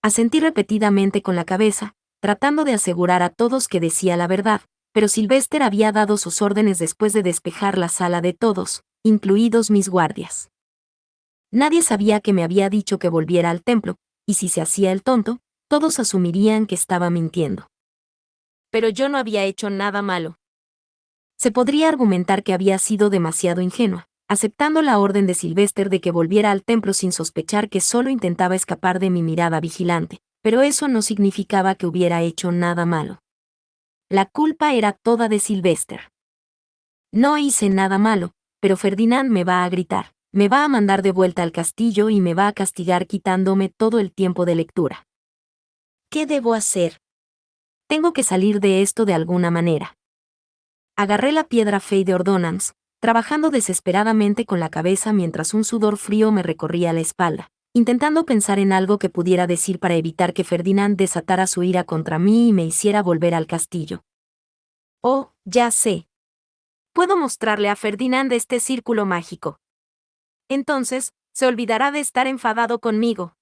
Asentí repetidamente con la cabeza, tratando de asegurar a todos que decía la verdad, pero Sylvester había dado sus órdenes después de despejar la sala de todos, incluidos mis guardias. Nadie sabía que me había dicho que volviera al templo, y si se hacía el tonto, todos asumirían que estaba mintiendo. Pero yo no había hecho nada malo. Se podría argumentar que había sido demasiado ingenua, aceptando la orden de Sylvester de que volviera al templo sin sospechar que solo intentaba escapar de mi mirada vigilante, pero eso no significaba que hubiera hecho nada malo. La culpa era toda de Sylvester. No hice nada malo, pero Ferdinand me va a gritar, me va a mandar de vuelta al castillo y me va a castigar quitándome todo el tiempo de lectura. ¿Qué debo hacer? Tengo que salir de esto de alguna manera. Agarré la piedra fey de ordonance, trabajando desesperadamente con la cabeza mientras un sudor frío me recorría la espalda, intentando pensar en algo que pudiera decir para evitar que Ferdinand desatara su ira contra mí y me hiciera volver al castillo. Oh, ya sé. Puedo mostrarle a Ferdinand este círculo mágico. Entonces, se olvidará de estar enfadado conmigo.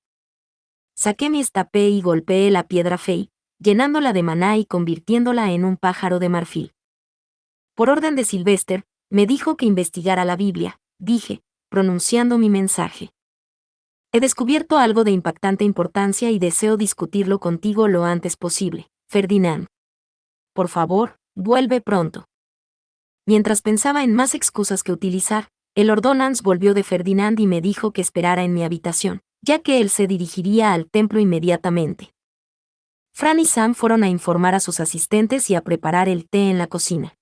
Saqué mi estapé y golpeé la piedra fey, llenándola de maná y convirtiéndola en un pájaro de marfil. Por orden de Sylvester, me dijo que investigara la Biblia, dije, pronunciando mi mensaje. He descubierto algo de impactante importancia y deseo discutirlo contigo lo antes posible, Ferdinand. Por favor, vuelve pronto. Mientras pensaba en más excusas que utilizar, el ordonance volvió de Ferdinand y me dijo que esperara en mi habitación, ya que él se dirigiría al templo inmediatamente. Fran y Sam fueron a informar a sus asistentes y a preparar el té en la cocina.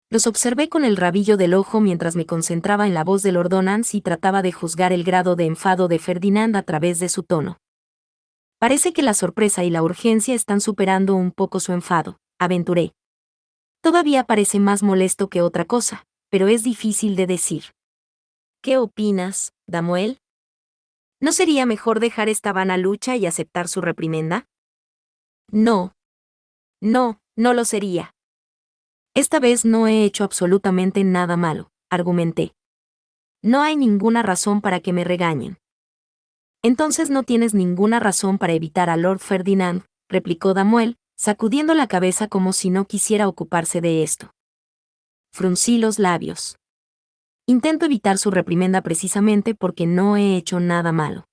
Los observé con el rabillo del ojo mientras me concentraba en la voz del ordonance y trataba de juzgar el grado de enfado de Ferdinand a través de su tono. Parece que la sorpresa y la urgencia están superando un poco su enfado, aventuré. Todavía parece más molesto que otra cosa, pero es difícil de decir. ¿Qué opinas, Damuel? ¿No sería mejor dejar esta vana lucha y aceptar su reprimenda? No. No lo sería. Esta vez no he hecho absolutamente nada malo, argumenté. No hay ninguna razón para que me regañen. Entonces no tienes ninguna razón para evitar a Lord Ferdinand, replicó Damuel, sacudiendo la cabeza como si no quisiera ocuparse de esto. Fruncí los labios. Intento evitar su reprimenda precisamente porque no he hecho nada malo.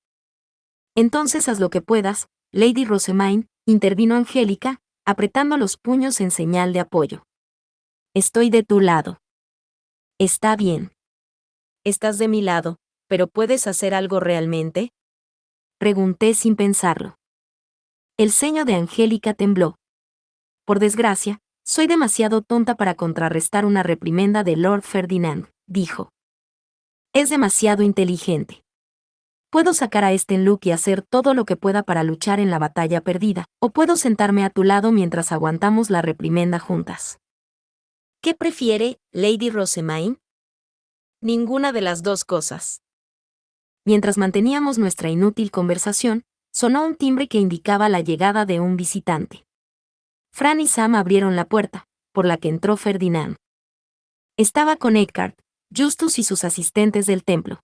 Entonces haz lo que puedas, Lady Rosemaine, intervino Angélica, apretando los puños en señal de apoyo. Estoy de tu lado. Está bien. Estás de mi lado, pero ¿puedes hacer algo realmente? Pregunté sin pensarlo. El ceño de Angélica tembló. Por desgracia, soy demasiado tonta para contrarrestar una reprimenda de Lord Ferdinand, dijo. Es demasiado inteligente. Puedo sacar a Stenluck y hacer todo lo que pueda para luchar en la batalla perdida, o puedo sentarme a tu lado mientras aguantamos la reprimenda juntas. ¿Qué prefiere, Lady Rosemaine? Ninguna de las dos cosas. Mientras manteníamos nuestra inútil conversación, sonó un timbre que indicaba la llegada de un visitante. Fran y Sam abrieron la puerta, por la que entró Ferdinand. Estaba con Eckhart, Justus y sus asistentes del templo.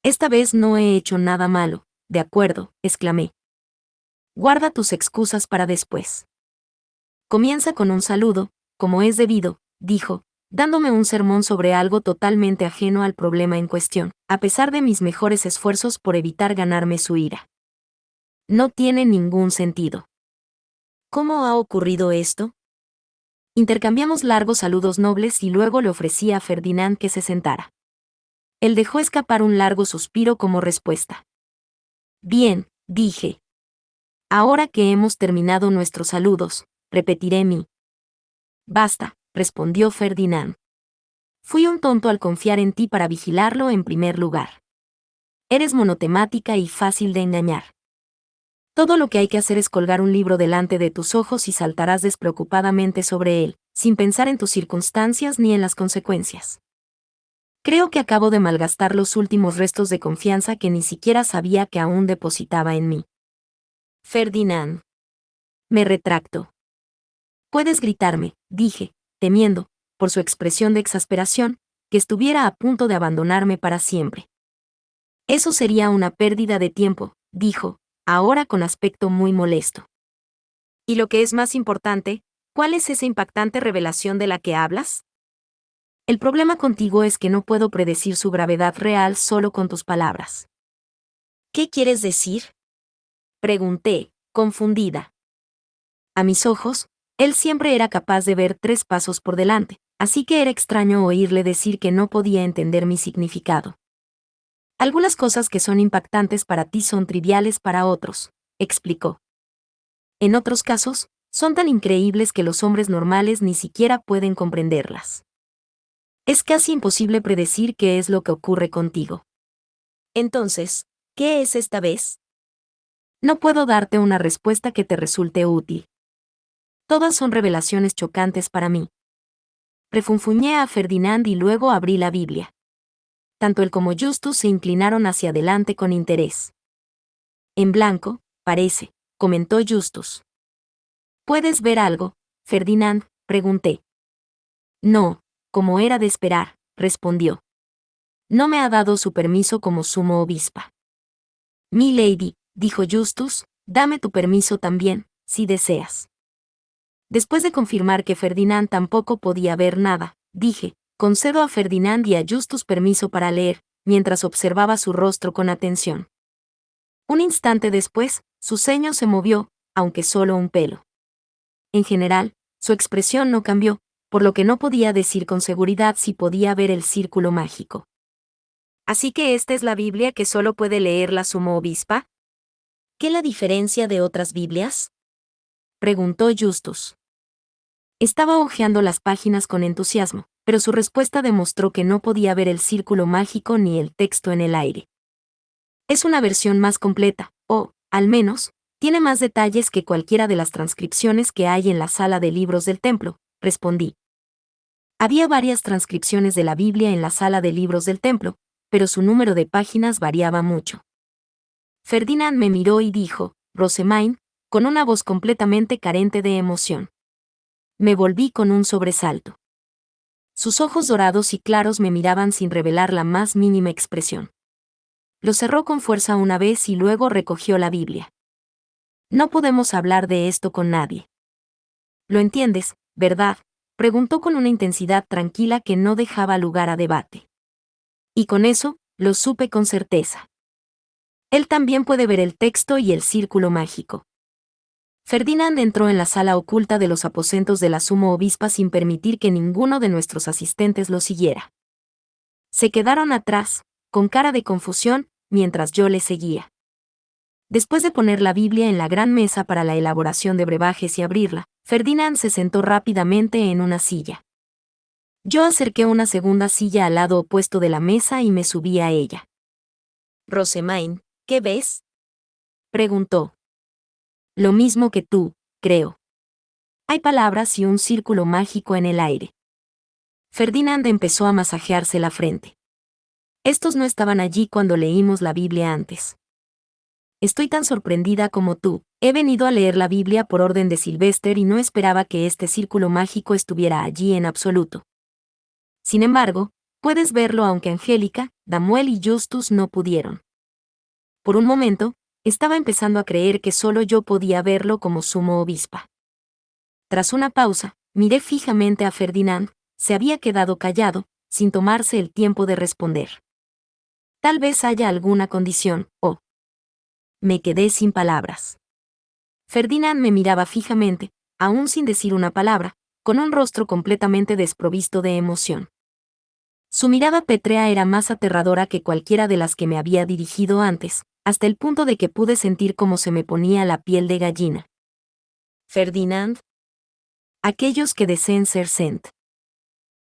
Esta vez no he hecho nada malo, de acuerdo, exclamé. Guarda tus excusas para después. Comienza con un saludo, como es debido, dijo, dándome un sermón sobre algo totalmente ajeno al problema en cuestión, a pesar de mis mejores esfuerzos por evitar ganarme su ira. No tiene ningún sentido. ¿Cómo ha ocurrido esto? Intercambiamos largos saludos nobles y luego le ofrecí a Ferdinand que se sentara. Él dejó escapar un largo suspiro como respuesta. Bien, dije. Ahora que hemos terminado nuestros saludos, repetiré mi. Basta, respondió Ferdinand. Fui un tonto al confiar en ti para vigilarlo en primer lugar. Eres monotemática y fácil de engañar. Todo lo que hay que hacer es colgar un libro delante de tus ojos y saltarás despreocupadamente sobre él, sin pensar en tus circunstancias ni en las consecuencias. Creo que acabo de malgastar los últimos restos de confianza que ni siquiera sabía que aún depositaba en mí. Ferdinand. Me retracto. Puedes gritarme, dije, temiendo, por su expresión de exasperación, que estuviera a punto de abandonarme para siempre. Eso sería una pérdida de tiempo, dijo, ahora con aspecto muy molesto. Y lo que es más importante, ¿cuál es esa impactante revelación de la que hablas? El problema contigo es que no puedo predecir su gravedad real solo con tus palabras. ¿Qué quieres decir? Pregunté, confundida. A mis ojos, él siempre era capaz de ver 3 pasos por delante, así que era extraño oírle decir que no podía entender mi significado. Algunas cosas que son impactantes para ti son triviales para otros, explicó. En otros casos, son tan increíbles que los hombres normales ni siquiera pueden comprenderlas. Es casi imposible predecir qué es lo que ocurre contigo. Entonces, ¿qué es esta vez? No puedo darte una respuesta que te resulte útil. Todas son revelaciones chocantes para mí. Refunfuñé a Ferdinand y luego abrí la Biblia. Tanto él como Justus se inclinaron hacia adelante con interés. En blanco, parece, comentó Justus. ¿Puedes ver algo, Ferdinand?, pregunté. No, como era de esperar, respondió. No me ha dado su permiso como sumo obispa. Mi lady, dijo Justus, dame tu permiso también, si deseas. Después de confirmar que Ferdinand tampoco podía ver nada, dije, concedo a Ferdinand y a Justus permiso para leer, mientras observaba su rostro con atención. Un instante después, su ceño se movió, aunque solo un pelo. En general, su expresión no cambió, por lo que no podía decir con seguridad si podía ver el círculo mágico. ¿Así que esta es la Biblia que solo puede leer la sumo obispa? ¿Qué la diferencia de otras Biblias? Preguntó Justus. Estaba hojeando las páginas con entusiasmo, pero su respuesta demostró que no podía ver el círculo mágico ni el texto en el aire. Es una versión más completa, o, al menos, tiene más detalles que cualquiera de las transcripciones que hay en la sala de libros del templo, respondí. Había varias transcripciones de la Biblia en la sala de libros del templo, pero su número de páginas variaba mucho. Ferdinand me miró y dijo, Rosemaine, con una voz completamente carente de emoción. Me volví con un sobresalto. Sus ojos dorados y claros me miraban sin revelar la más mínima expresión. Lo cerró con fuerza una vez y luego recogió la Biblia. No podemos hablar de esto con nadie. ¿Lo entiendes, verdad?, preguntó con una intensidad tranquila que no dejaba lugar a debate. Y con eso, lo supe con certeza. Él también puede ver el texto y el círculo mágico. Ferdinand entró en la sala oculta de los aposentos de la sumo obispa sin permitir que ninguno de nuestros asistentes lo siguiera. Se quedaron atrás, con cara de confusión, mientras yo le seguía. Después de poner la Biblia en la gran mesa para la elaboración de brebajes y abrirla, Ferdinand se sentó rápidamente en una silla. Yo acerqué una segunda silla al lado opuesto de la mesa y me subí a ella. «Rossemain, ¿qué ves?», preguntó. «Lo mismo que tú, creo. Hay palabras y un círculo mágico en el aire». Ferdinand empezó a masajearse la frente. «Estos no estaban allí cuando leímos la Biblia antes. Estoy tan sorprendida como tú. He venido a leer la Biblia por orden de Sylvester y no esperaba que este círculo mágico estuviera allí en absoluto. Sin embargo, puedes verlo aunque Angélica, Damuel y Justus no pudieron». Por un momento, estaba empezando a creer que solo yo podía verlo como sumo obispa. Tras una pausa, miré fijamente a Ferdinand. Se había quedado callado, sin tomarse el tiempo de responder. «Tal vez haya alguna condición, oh». Me quedé sin palabras. Ferdinand me miraba fijamente, aún sin decir una palabra, con un rostro completamente desprovisto de emoción. Su mirada pétrea era más aterradora que cualquiera de las que me había dirigido antes, hasta el punto de que pude sentir cómo se me ponía la piel de gallina. «Ferdinand». «Aquellos que deseen ser Sent».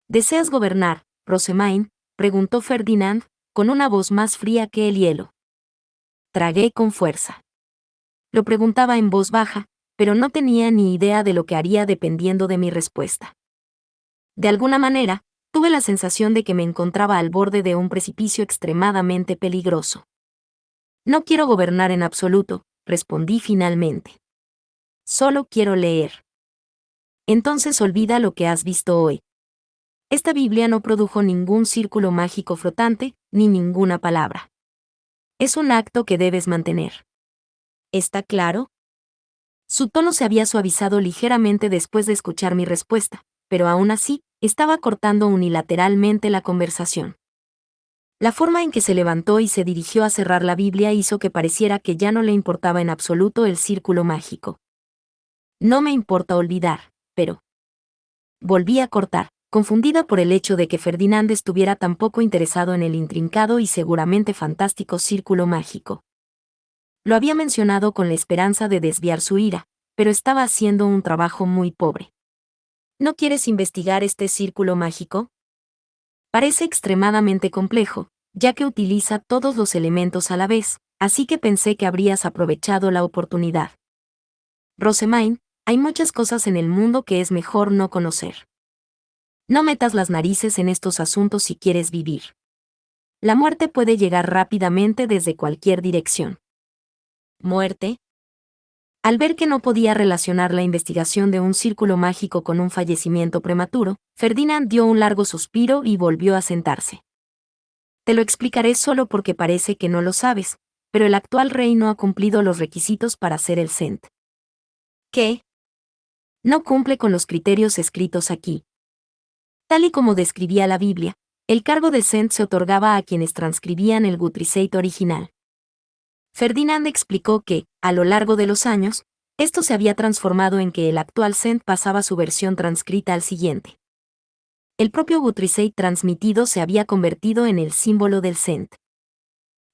«¿Deseas gobernar, Rossemain?», preguntó Ferdinand, con una voz más fría que el hielo. Tragué con fuerza. Lo preguntaba en voz baja, pero no tenía ni idea de lo que haría dependiendo de mi respuesta. De alguna manera, tuve la sensación de que me encontraba al borde de un precipicio extremadamente peligroso. «No quiero gobernar en absoluto», respondí finalmente. «Solo quiero leer». «Entonces olvida lo que has visto hoy. Esta Biblia no produjo ningún círculo mágico flotante, ni ninguna palabra. Es un acto que debes mantener. ¿Está claro?». Su tono se había suavizado ligeramente después de escuchar mi respuesta, pero aún así, estaba cortando unilateralmente la conversación. La forma en que se levantó y se dirigió a cerrar la Biblia hizo que pareciera que ya no le importaba en absoluto el círculo mágico. «No me importa olvidar, pero…». Volví a cortar, confundida por el hecho de que Ferdinand estuviera tan poco interesado en el intrincado y seguramente fantástico círculo mágico. Lo había mencionado con la esperanza de desviar su ira, pero estaba haciendo un trabajo muy pobre. «¿No quieres investigar este círculo mágico? Parece extremadamente complejo, ya que utiliza todos los elementos a la vez, así que pensé que habrías aprovechado la oportunidad. Rossemain, hay muchas cosas en el mundo que es mejor no conocer. No metas las narices en estos asuntos si quieres vivir. La muerte puede llegar rápidamente desde cualquier dirección». «¿Muerte?». Al ver que no podía relacionar la investigación de un círculo mágico con un fallecimiento prematuro, Ferdinand dio un largo suspiro y volvió a sentarse. «Te lo explicaré solo porque parece que no lo sabes, pero el actual rey no ha cumplido los requisitos para ser el Sent». «¿Qué?». «No cumple con los criterios escritos aquí. Tal y como describía la Biblia, el cargo de Sent se otorgaba a quienes transcribían el Guthricate original». Ferdinand explicó que, a lo largo de los años, esto se había transformado en que el actual Sent pasaba su versión transcrita al siguiente. El propio Guthricate transmitido se había convertido en el símbolo del Sent.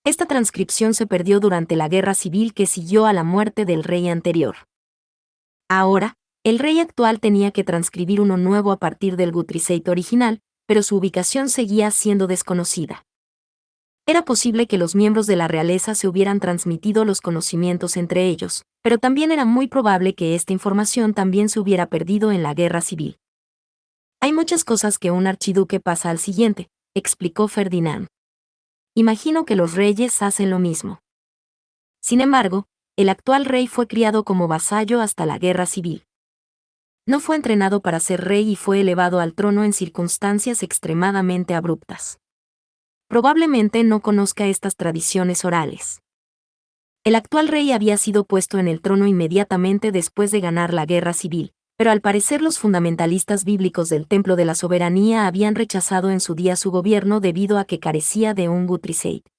Esta transcripción se perdió durante la guerra civil que siguió a la muerte del rey anterior. Ahora, el rey actual tenía que transcribir uno nuevo a partir del Guthricate original, pero su ubicación seguía siendo desconocida. Era posible que los miembros de la realeza se hubieran transmitido los conocimientos entre ellos, pero también era muy probable que esta información también se hubiera perdido en la guerra civil. «Hay muchas cosas que un archiduque pasa al siguiente», explicó Ferdinand. «Imagino que los reyes hacen lo mismo». Sin embargo, el actual rey fue criado como vasallo hasta la guerra civil. No fue entrenado para ser rey y fue elevado al trono en circunstancias extremadamente abruptas. Probablemente no conozca estas tradiciones orales. El actual rey había sido puesto en el trono inmediatamente después de ganar la guerra civil, pero al parecer los fundamentalistas bíblicos del Templo de la Soberanía habían rechazado en su día su gobierno debido a que carecía de un Guthricate.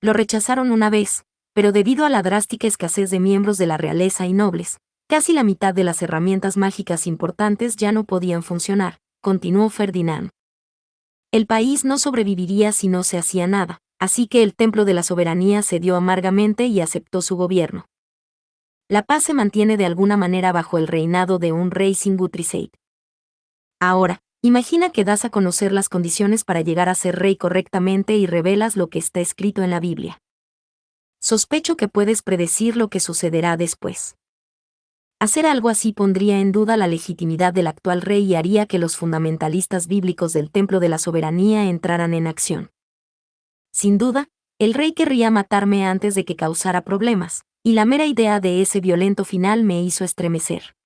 Lo rechazaron una vez, pero debido a la drástica escasez de miembros de la realeza y nobles, Casi la mitad de las herramientas mágicas importantes ya no podían funcionar, continuó Ferdinand. El país no sobreviviría si no se hacía nada, así que el templo de la soberanía cedió amargamente y aceptó su gobierno. La paz se mantiene de alguna manera bajo el reinado de un rey sin Guthrisate. Ahora, imagina que das a conocer las condiciones para llegar a ser rey correctamente y revelas lo que está escrito en la Biblia. Sospecho que puedes predecir lo que sucederá después. Hacer algo así pondría en duda la legitimidad del actual rey y haría que los fundamentalistas bíblicos del Templo de la Soberanía entraran en acción. Sin duda, el rey querría matarme antes de que causara problemas, y la mera idea de ese violento final me hizo estremecer.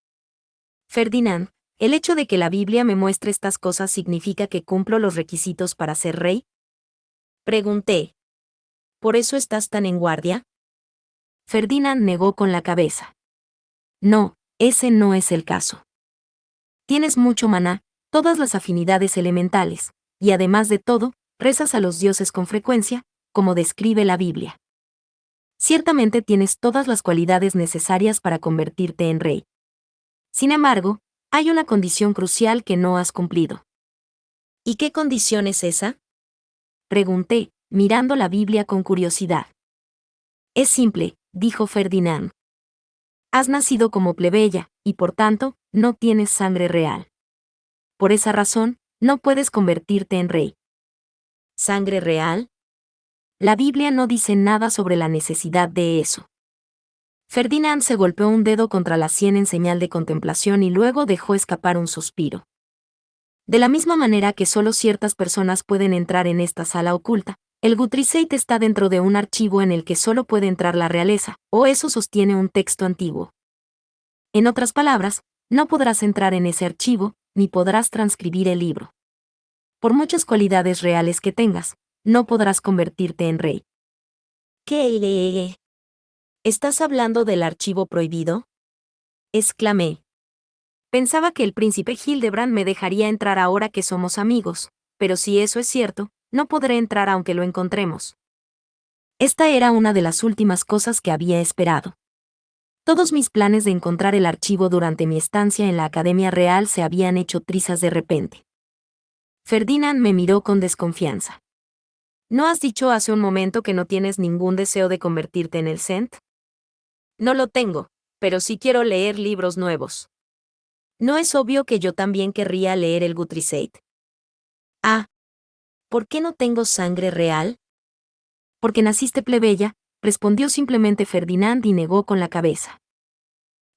Ferdinand, ¿el hecho de que la Biblia me muestre estas cosas significa que cumplo los requisitos para ser rey? Pregunté. ¿Por eso estás tan en guardia? Ferdinand negó con la cabeza. No, ese no es el caso. Tienes mucho maná, todas las afinidades elementales, y además de todo, rezas a los dioses con frecuencia, como describe la Biblia. Ciertamente tienes todas las cualidades necesarias para convertirte en rey. Sin embargo, hay una condición crucial que no has cumplido. ¿Y qué condición es esa? Pregunté, mirando la Biblia con curiosidad. Es simple, dijo Ferdinand. Has nacido como plebeya, y por tanto, no tienes sangre real. Por esa razón, no puedes convertirte en rey. ¿Sangre real? La Biblia no dice nada sobre la necesidad de eso. Ferdinand se golpeó un dedo contra la sien en señal de contemplación y luego dejó escapar un suspiro. De la misma manera que solo ciertas personas pueden entrar en esta sala oculta, el Guthrisate está dentro de un archivo en el que solo puede entrar la realeza, o eso sostiene un texto antiguo. En otras palabras, no podrás entrar en ese archivo, ni podrás transcribir el libro. Por muchas cualidades reales que tengas, no podrás convertirte en rey. ¿Qué? ¿Estás hablando del archivo prohibido? Exclamé. Pensaba que el príncipe Hildebrand me dejaría entrar ahora que somos amigos, pero si eso es cierto, no podré entrar aunque lo encontremos. Esta era una de las últimas cosas que había esperado. Todos mis planes de encontrar el archivo durante mi estancia en la Academia Real se habían hecho trizas de repente. Ferdinand me miró con desconfianza. ¿No has dicho hace un momento que no tienes ningún deseo de convertirte en el Cent? No lo tengo, pero sí quiero leer libros nuevos. ¿No es obvio que yo también querría leer el Guthrisate? Ah, ¿por qué no tengo sangre real? Porque naciste plebeya, respondió simplemente Ferdinand y negó con la cabeza.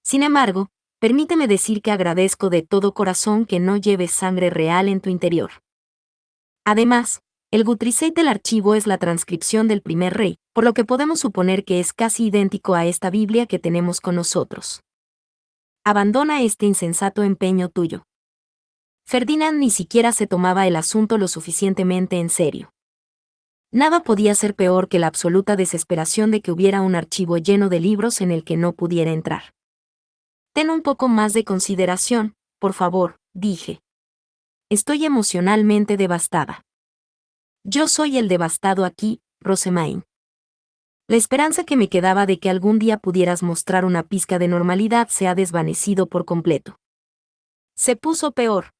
Sin embargo, permíteme decir que agradezco de todo corazón que no lleves sangre real en tu interior. Además, el Guthrisate del archivo es la transcripción del primer rey, por lo que podemos suponer que es casi idéntico a esta Biblia que tenemos con nosotros. Abandona este insensato empeño tuyo. Ferdinand ni siquiera se tomaba el asunto lo suficientemente en serio. Nada podía ser peor que la absoluta desesperación de que hubiera un archivo lleno de libros en el que no pudiera entrar. Ten un poco más de consideración, por favor, dije. Estoy emocionalmente devastada. Yo soy el devastado aquí, Rosemaine. La esperanza que me quedaba de que algún día pudieras mostrar una pizca de normalidad se ha desvanecido por completo. Se puso peor.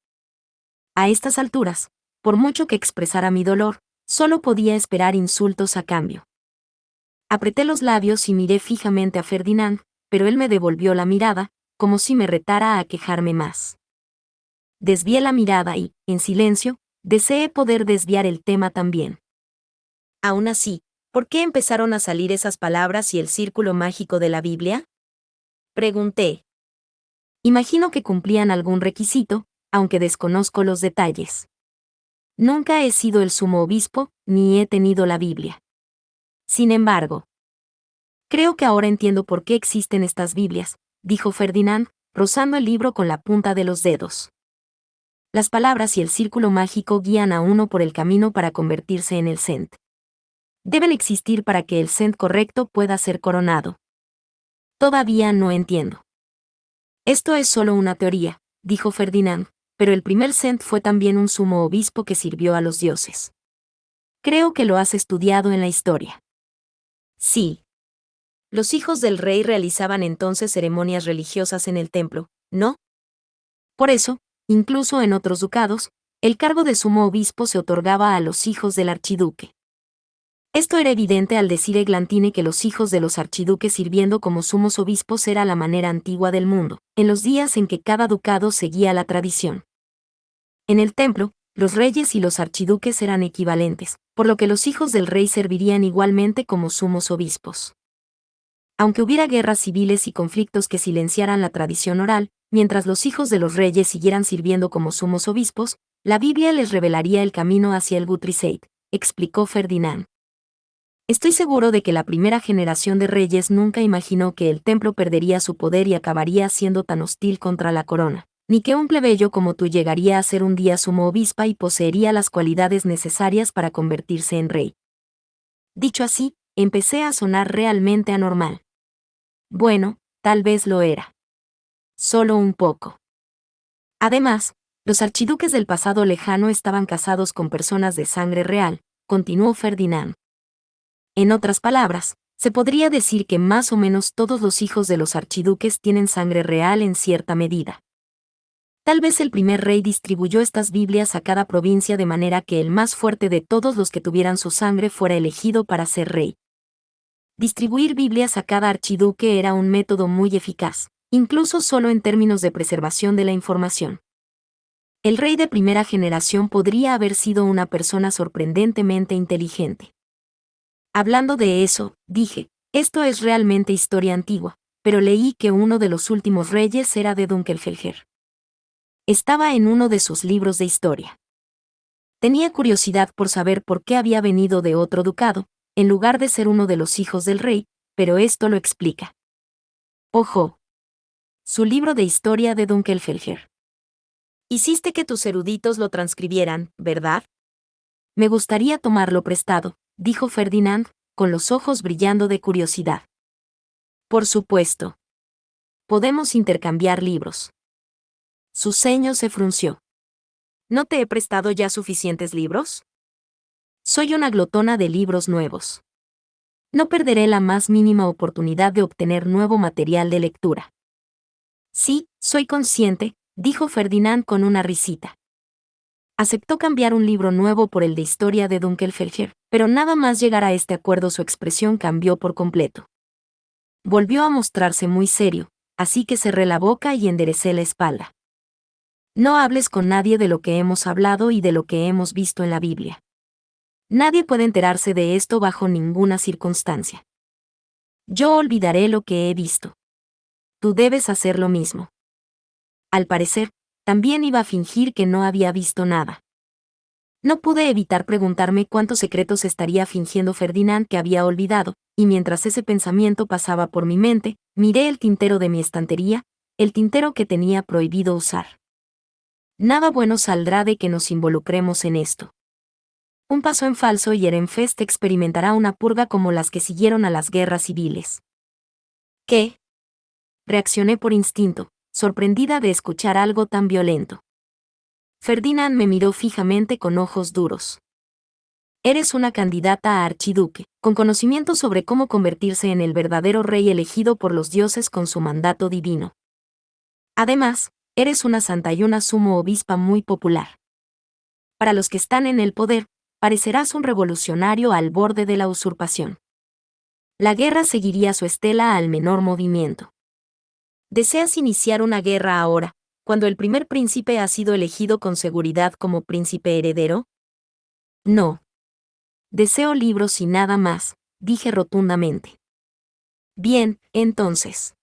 A estas alturas, por mucho que expresara mi dolor, solo podía esperar insultos a cambio. Apreté los labios y miré fijamente a Ferdinand, pero él me devolvió la mirada, como si me retara a quejarme más. Desvié la mirada y, en silencio, deseé poder desviar el tema también. Aún así, ¿por qué empezaron a salir esas palabras y el círculo mágico de la Biblia? Pregunté. Imagino que cumplían algún requisito, aunque desconozco los detalles. Nunca he sido el sumo obispo, ni he tenido la Biblia. Sin embargo, creo que ahora entiendo por qué existen estas Biblias, dijo Ferdinand, rozando el libro con la punta de los dedos. Las palabras y el círculo mágico guían a uno por el camino para convertirse en el Cent. Deben existir para que el Cent correcto pueda ser coronado. Todavía no entiendo. Esto es solo una teoría, dijo Ferdinand, pero el primer Cent fue también un sumo obispo que sirvió a los dioses. Creo que lo has estudiado en la historia. Sí. Los hijos del rey realizaban entonces ceremonias religiosas en el templo, ¿no? Por eso, incluso en otros ducados, el cargo de sumo obispo se otorgaba a los hijos del archiduque. Esto era evidente al decir Eglantine que los hijos de los archiduques sirviendo como sumos obispos era la manera antigua del mundo, en los días en que cada ducado seguía la tradición. En el templo, los reyes y los archiduques eran equivalentes, por lo que los hijos del rey servirían igualmente como sumos obispos. Aunque hubiera guerras civiles y conflictos que silenciaran la tradición oral, mientras los hijos de los reyes siguieran sirviendo como sumos obispos, la Biblia les revelaría el camino hacia el Gutriseid, explicó Ferdinand. Estoy seguro de que la primera generación de reyes nunca imaginó que el templo perdería su poder y acabaría siendo tan hostil contra la corona, ni que un plebeyo como tú llegaría a ser un día sumo obispa y poseería las cualidades necesarias para convertirse en rey. Dicho así, empecé a sonar realmente anormal. Bueno, tal vez lo era. Solo un poco. Además, los archiduques del pasado lejano estaban casados con personas de sangre real, continuó Ferdinand. En otras palabras, se podría decir que más o menos todos los hijos de los archiduques tienen sangre real en cierta medida. Tal vez el primer rey distribuyó estas Biblias a cada provincia de manera que el más fuerte de todos los que tuvieran su sangre fuera elegido para ser rey. Distribuir Biblias a cada archiduque era un método muy eficaz, incluso solo en términos de preservación de la información. El rey de primera generación podría haber sido una persona sorprendentemente inteligente. Hablando de eso, dije, esto es realmente historia antigua, pero leí que uno de los últimos reyes era de Dunkelfelger. Estaba en uno de sus libros de historia. Tenía curiosidad por saber por qué había venido de otro ducado, en lugar de ser uno de los hijos del rey, pero esto lo explica. Ojo. Su libro de historia de Dunkelfelger. Hiciste que tus eruditos lo transcribieran, ¿verdad? Me gustaría tomarlo prestado, dijo Ferdinand, con los ojos brillando de curiosidad. Por supuesto. Podemos intercambiar libros. Su ceño se frunció. ¿No te he prestado ya suficientes libros? Soy una glotona de libros nuevos. No perderé la más mínima oportunidad de obtener nuevo material de lectura. Sí, soy consciente, dijo Ferdinand con una risita. Aceptó cambiar un libro nuevo por el de historia de Dunkelfelger, pero nada más llegar a este acuerdo su expresión cambió por completo. Volvió a mostrarse muy serio, así que cerré la boca y enderecé la espalda. No hables con nadie de lo que hemos hablado y de lo que hemos visto en la Biblia. Nadie puede enterarse de esto bajo ninguna circunstancia. Yo olvidaré lo que he visto. Tú debes hacer lo mismo. Al parecer, también iba a fingir que no había visto nada. No pude evitar preguntarme cuántos secretos estaría fingiendo Ferdinand que había olvidado, y mientras ese pensamiento pasaba por mi mente, miré el tintero de mi estantería, el tintero que tenía prohibido usar. Nada bueno saldrá de que nos involucremos en esto. Un paso en falso y Ehrenfest experimentará una purga como las que siguieron a las guerras civiles. ¿Qué? Reaccioné por instinto, sorprendida de escuchar algo tan violento. Ferdinand me miró fijamente con ojos duros. Eres una candidata a archiduque, con conocimiento sobre cómo convertirse en el verdadero rey elegido por los dioses con su mandato divino. Además, eres una santa y una sumo obispa muy popular. Para los que están en el poder, parecerás un revolucionario al borde de la usurpación. La guerra seguiría su estela al menor movimiento. ¿Deseas iniciar una guerra ahora, cuando el primer príncipe ha sido elegido con seguridad como príncipe heredero? No. Deseo libros y nada más, dije rotundamente. Bien, entonces.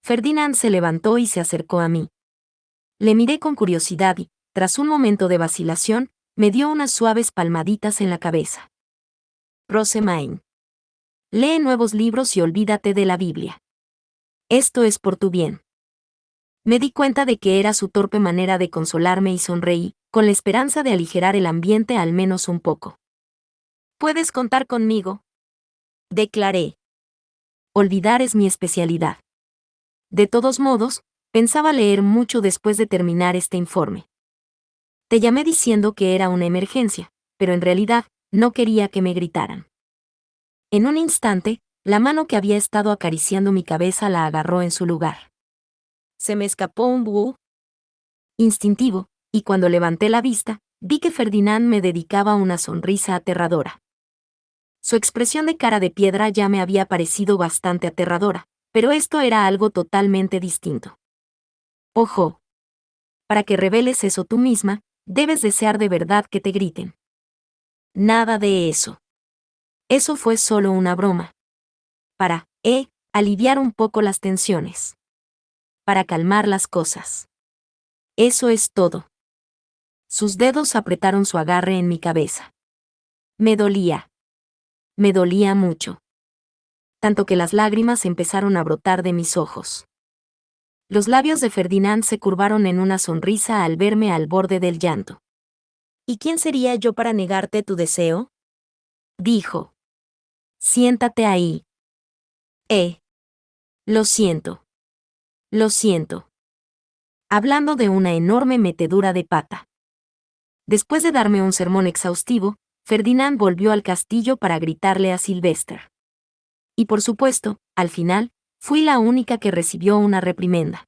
Ferdinand se levantó y se acercó a mí. Le miré con curiosidad y, tras un momento de vacilación, me dio unas suaves palmaditas en la cabeza. Rosemain. Lee nuevos libros y olvídate de la Biblia. Esto es por tu bien. Me di cuenta de que era su torpe manera de consolarme y sonreí, con la esperanza de aligerar el ambiente al menos un poco. Puedes contar conmigo, declaré. Olvidar es mi especialidad. De todos modos, pensaba leer mucho después de terminar este informe. Te llamé diciendo que era una emergencia, pero en realidad, no quería que me gritaran. En un instante, La mano que había estado acariciando mi cabeza la agarró en su lugar. Se me escapó un buh instintivo, y cuando levanté la vista, vi que Ferdinand me dedicaba una sonrisa aterradora. Su expresión de cara de piedra ya me había parecido bastante aterradora, pero esto era algo totalmente distinto. Ojo. Para que reveles eso tú misma, debes desear de verdad que te griten. Nada de eso. Eso fue solo una broma. Para, aliviar un poco las tensiones. Para calmar las cosas. Eso es todo. Sus dedos apretaron su agarre en mi cabeza. Me dolía. Me dolía mucho. Tanto que las lágrimas empezaron a brotar de mis ojos. Los labios de Ferdinand se curvaron en una sonrisa al verme al borde del llanto. ¿Y quién sería yo para negarte tu deseo? Dijo. Siéntate ahí. Lo siento. Lo siento. Hablando de una enorme metedura de pata. Después de darme un sermón exhaustivo, Ferdinand volvió al castillo para gritarle a Sylvester. Y por supuesto, al final, fui la única que recibió una reprimenda.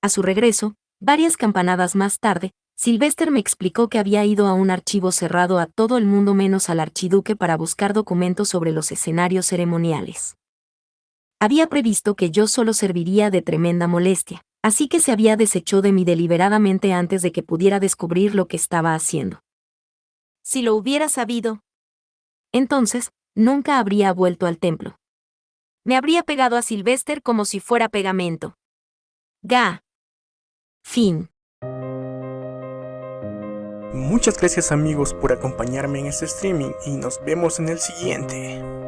A su regreso, varias campanadas más tarde, Sylvester me explicó que había ido a un archivo cerrado a todo el mundo menos al archiduque para buscar documentos sobre los escenarios ceremoniales. Había previsto que yo solo serviría de tremenda molestia, así que se había deshecho de mí deliberadamente antes de que pudiera descubrir lo que estaba haciendo. Si lo hubiera sabido, entonces, nunca habría vuelto al templo. Me habría pegado a Sylvester como si fuera pegamento. Fin. Muchas gracias amigos por acompañarme en este streaming y nos vemos en el siguiente.